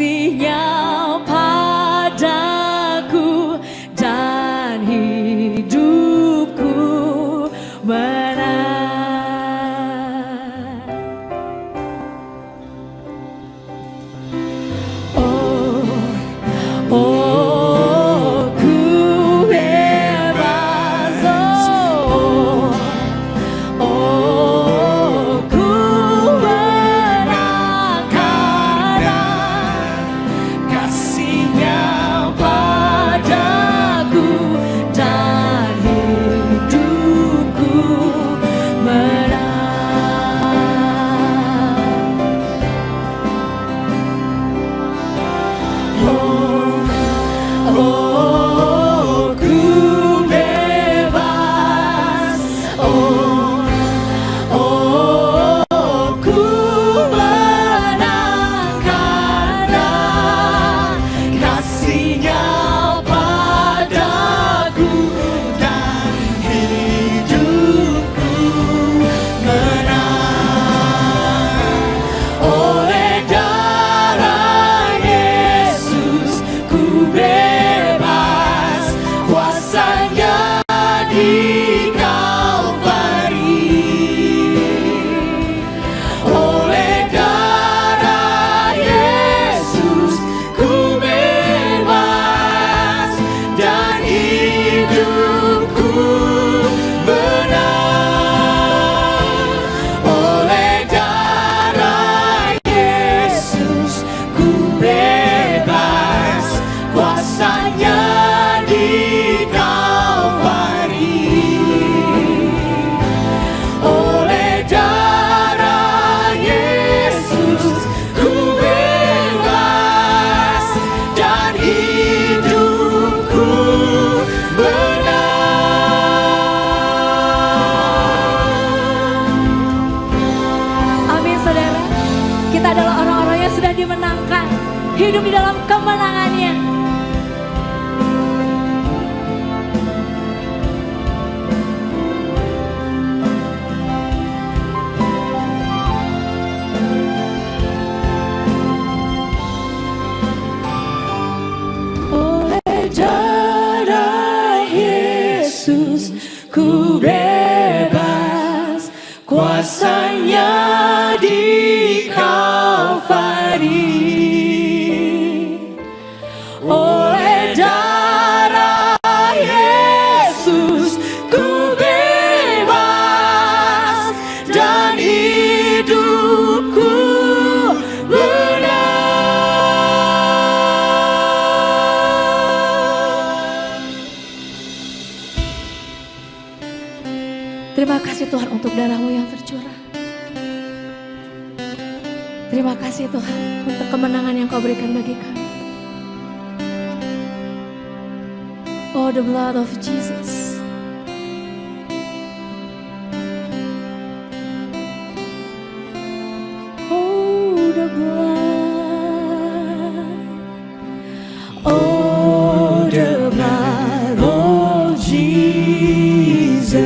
hidupku benar. Oleh darah Yesus ku bebas, kuasanya di Kalvari. Oleh darah Yesus ku bebas dan hidupku benar. Amin saudara. Kita adalah orang-orang yang sudah dimenangkan, hidup di dalam kemenangannya. Oleh darah Yesus ku bebas, kuasanya di Kalvari. Oleh darah Yesus ku bebas dan hidupku benar. Terima kasih Tuhan untuk darah-Mu yang tercurah. Terima kasih Tuhan untuk kemenangan yang Kau berikan bagi kami. Oh, the blood of Jesus. Oh, the blood. Oh, the blood of Jesus.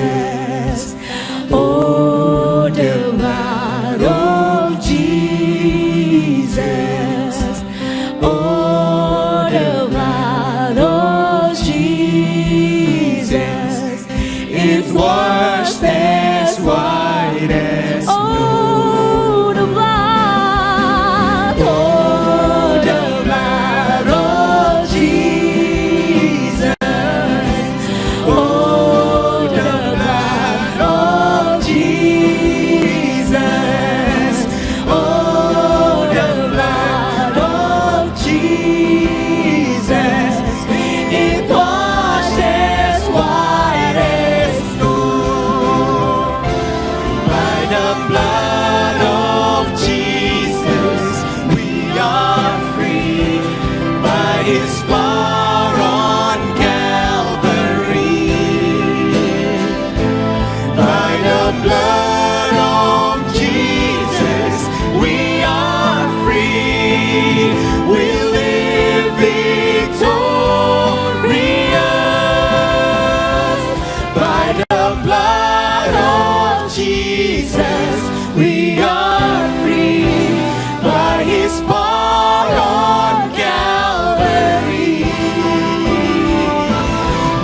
Oh, the blood of Jesus. Oh, the blood of Jesus. It washed as white as snow. Oh, the blood. Oh, the blood of Jesus. Oh, the blood of Jesus. Oh, the blood of Jesus. It washed as white as snow. By the blood of Jesus, we are free. By His power on Calvary. By the blood of Jesus, we are free. We live victorious. By the blood of Jesus, we are free. By His power on Calvary.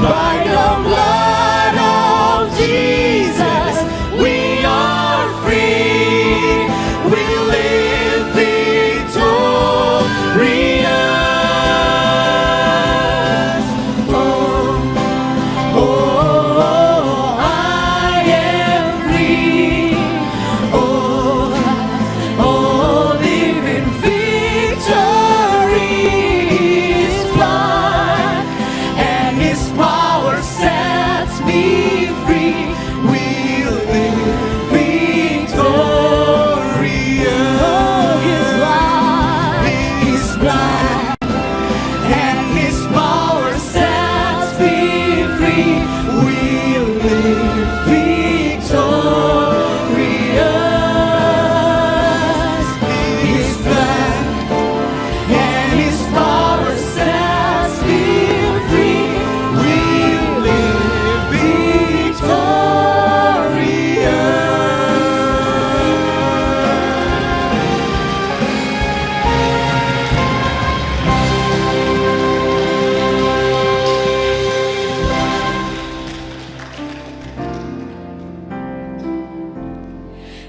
By the blood of Jesus, we are free. We live victorious. Oh, oh, I am free. Oh, oh, live in victory. His blood and His power sets me free. We live victorious. Oh, His blood. His blood and His power sets me free. We live victorious. His blood and His power sets me free. We live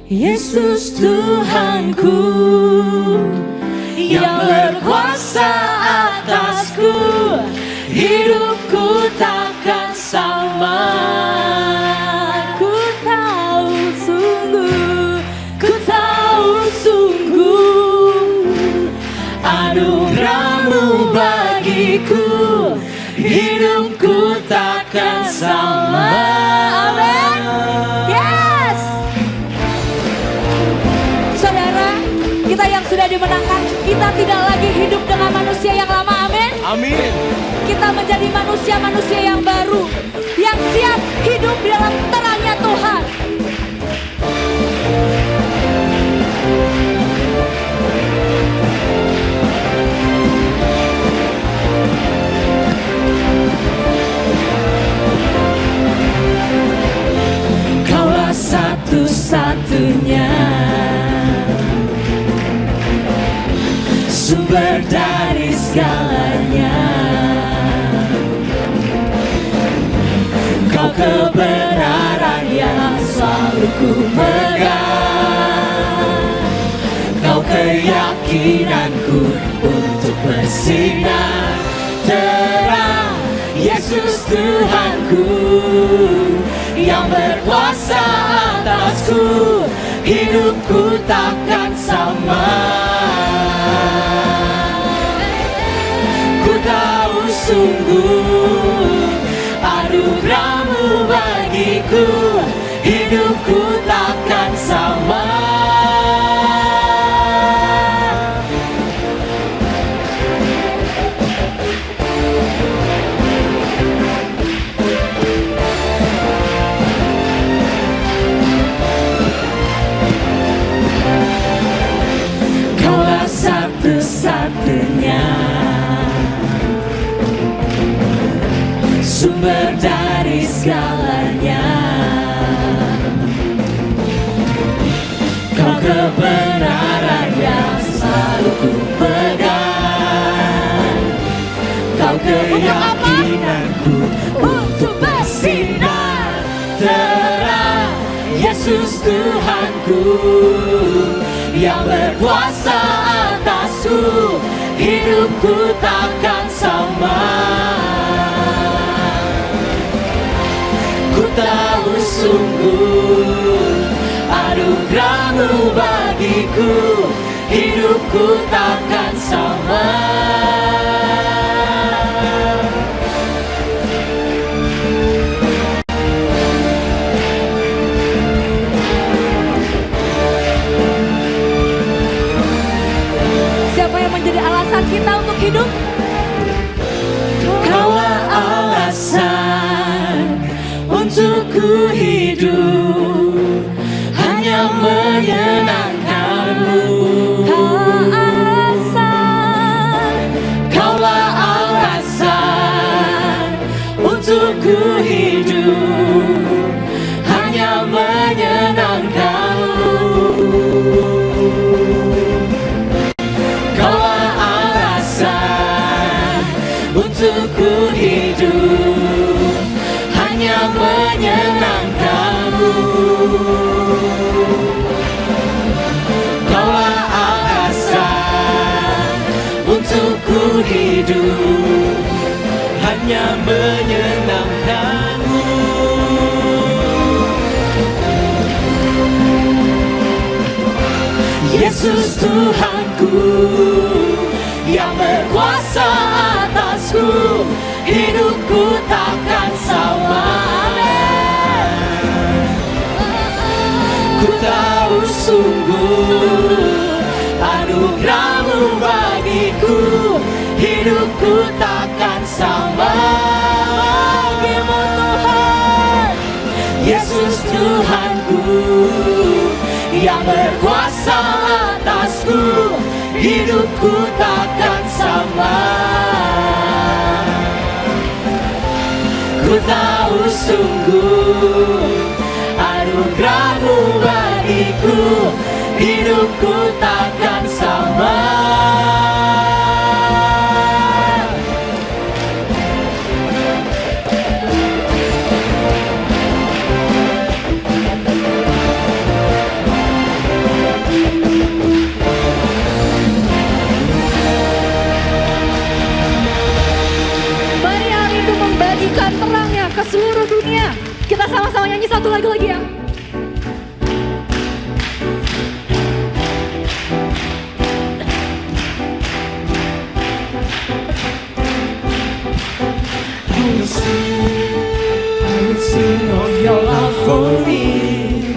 Yesus Tuhanku yang berkuasa atasku, hidupku takkan sama. Ku tahu sungguh, ku tahu sungguh, Anugerahmu bagiku, hidupku takkan sama. Amin. Yes. Saudara, kita yang sudah dimenangkan, kita tidak lagi hidup dengan manusia yang lama. Amin. Amin. Kita menjadi manusia-manusia yang baru, yang siap hidup di dalam terangnya Tuhan. Kaulah satu-satunya sumber dari segalanya. Kau kebenaran yang selalu ku pegang. Kau keyakinanku untuk bersinar terang. Yesus Tuhanku yang berkuasa atasku, hidupku takkan sama. Ku tahu sungguh anugerahmu bagiku, hidupku takkan sama. Kaulah satu-satunya sumber dari segalanya. Kau kebenaran yang selalu ku pegang. Kau keyakinanku untuk bersinar terang. Yesus Tuhanku yang berkuasa atasku, hidupku takkan sama. Ku tahu sungguh anugerahmu bagiku, hidupku takkan sama. Siapa yang menjadi alasan kita untuk hidup? Kaulah alasan untuk ku hidup, hanya menyenangkanmu. Kaulah alasan untuk ku hidup, hanya menyenangkanmu. Kaulah alasan untuk ku hidup, hanya menyenangkanmu. Kaulah alasan untuk ku hidup, hanya menyenangkanmu. Yesus Tuhanku yang berkuasa atasku, hidupku takkan sama. Ku tahu sungguh anugerahmu bagiku, hidupku takkan sama. Bagimu Tuhan, Yesus Tuhanku yang berkuasa atasku, hidupku takkan sama. Ku tahu sungguh anugerahmu bagiku, hidupku takkan sama. Mari ke seluruh dunia. Kita sama-sama nyanyi satu lagu lagi ya. I will sing of your love for me.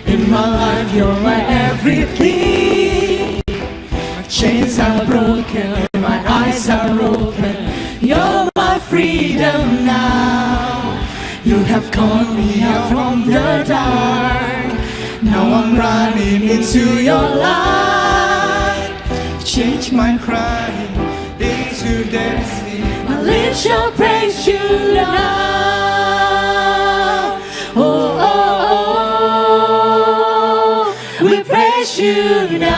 In my life, you're my everything. My chains are broken, my eyes are open. You're my freedom now. You have called me out from the dark. Now I'm running into your light. Change my crying into dancing. My lips shall praise you now. Oh, oh, oh, we praise you now.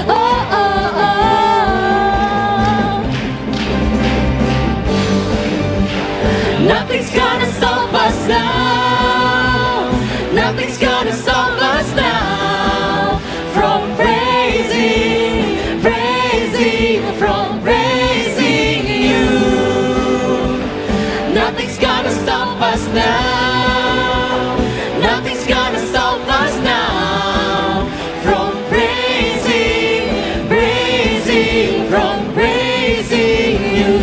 Oh, oh, oh. Nothing's gonna stop us now. Nothing's gonna stop us now from praising, from praising you. Nothing's gonna stop us now. Nothing's gonna stop us now from praising, from praising you.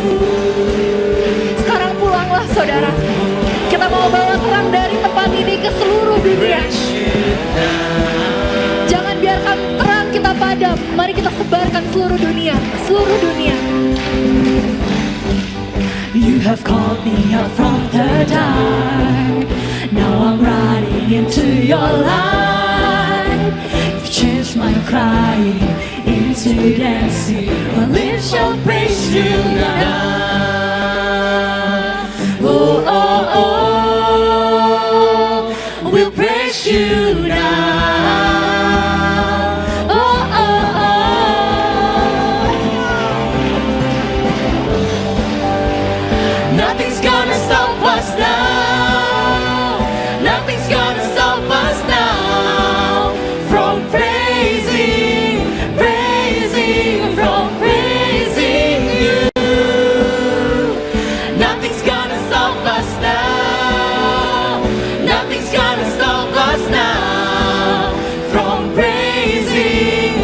Sekarang pulanglah saudara. Kita mau bawa terang dari tempat ini ke seluruh dunia. Jangan biarkan terang kita padam. Mari kita sebarkan seluruh dunia, seluruh dunia. You have called me out from the dark. Now I'm running into your light. You've changed my crying into dancing. My lips shall praise you now. Oh, oh, oh, we'll praise you now. Oh, oh, oh. Nothing's gonna stop us now. Nothing's gonna stop us now from praising, from praising you. Nothing's gonna stop us now. Nothing's gonna stop us now from praising,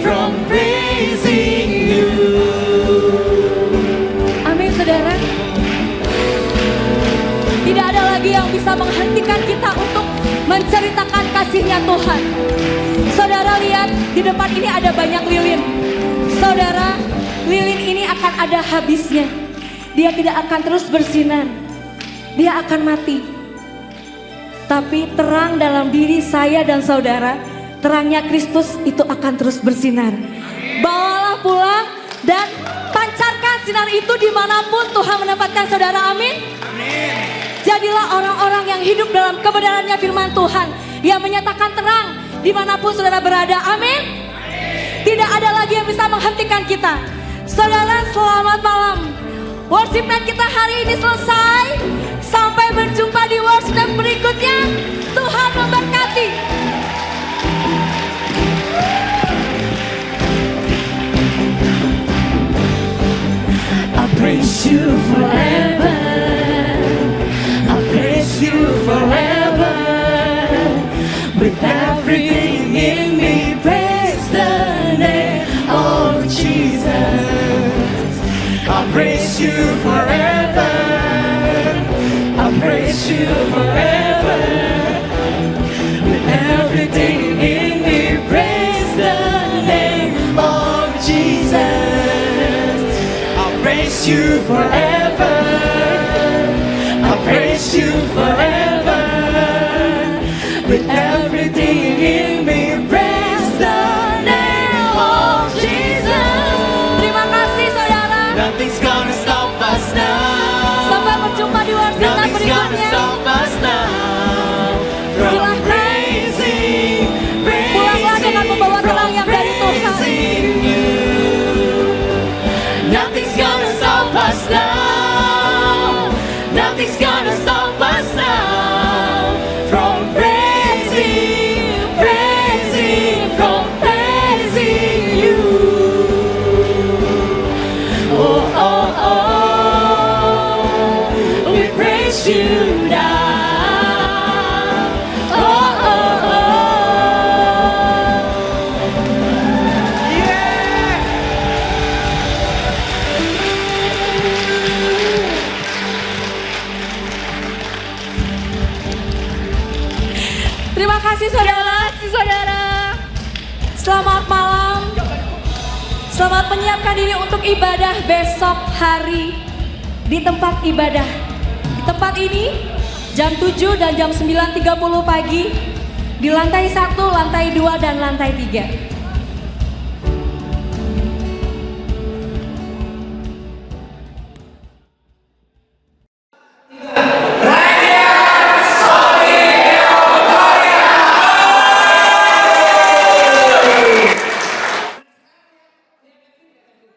from praising you. Amin saudara. Tidak ada lagi yang bisa menghentikan kita untuk menceritakan kasihnya Tuhan. Saudara lihat di depan ini ada banyak lilin. Saudara, lilin ini akan ada habisnya. Dia tidak akan terus bersinar. Dia akan mati. Tapi terang dalam diri saya dan saudara, terangnya Kristus itu akan terus bersinar. Bawalah pulang dan pancarkan sinar itu dimanapun Tuhan menempatkan saudara, amin. Jadilah orang-orang yang hidup dalam kebenarannya firman Tuhan, yang menyatakan terang dimanapun saudara berada, amin. Tidak ada lagi yang bisa menghentikan kita. Saudara, selamat malam. Worship night kita hari ini selesai. Sampai berjumpa di worship night berikutnya. Tuhan memberkati. I praise you forever. I praise you forever. With everything in me, praise the name of Jesus. I praise you forever. I praise you forever. With everything in me, praise the name of Jesus. I praise you forever. I praise you forever. With everything in me, praise the name of Jesus. Terima kasih saudara. Nothing's gonna stop us now. Sampai berjumpa di worship night Nothing's gonna berikutnya. stop us now. From Silahkan praising, pulanglah dengan membawa terang yang dari Tuhan. praising you. Nothing's gonna stop us now. Nothing's gonna stop us now. From praising, from praising you. Oh, oh, oh. sudah. Oh, oh, oh. Terima kasih saudara. Selamat malam. Selamat menyiapkan diri untuk ibadah besok hari di tempat ibadah. Di tempat ini jam 7 dan jam 9.30 pagi di lantai 1, lantai 2 dan lantai 3.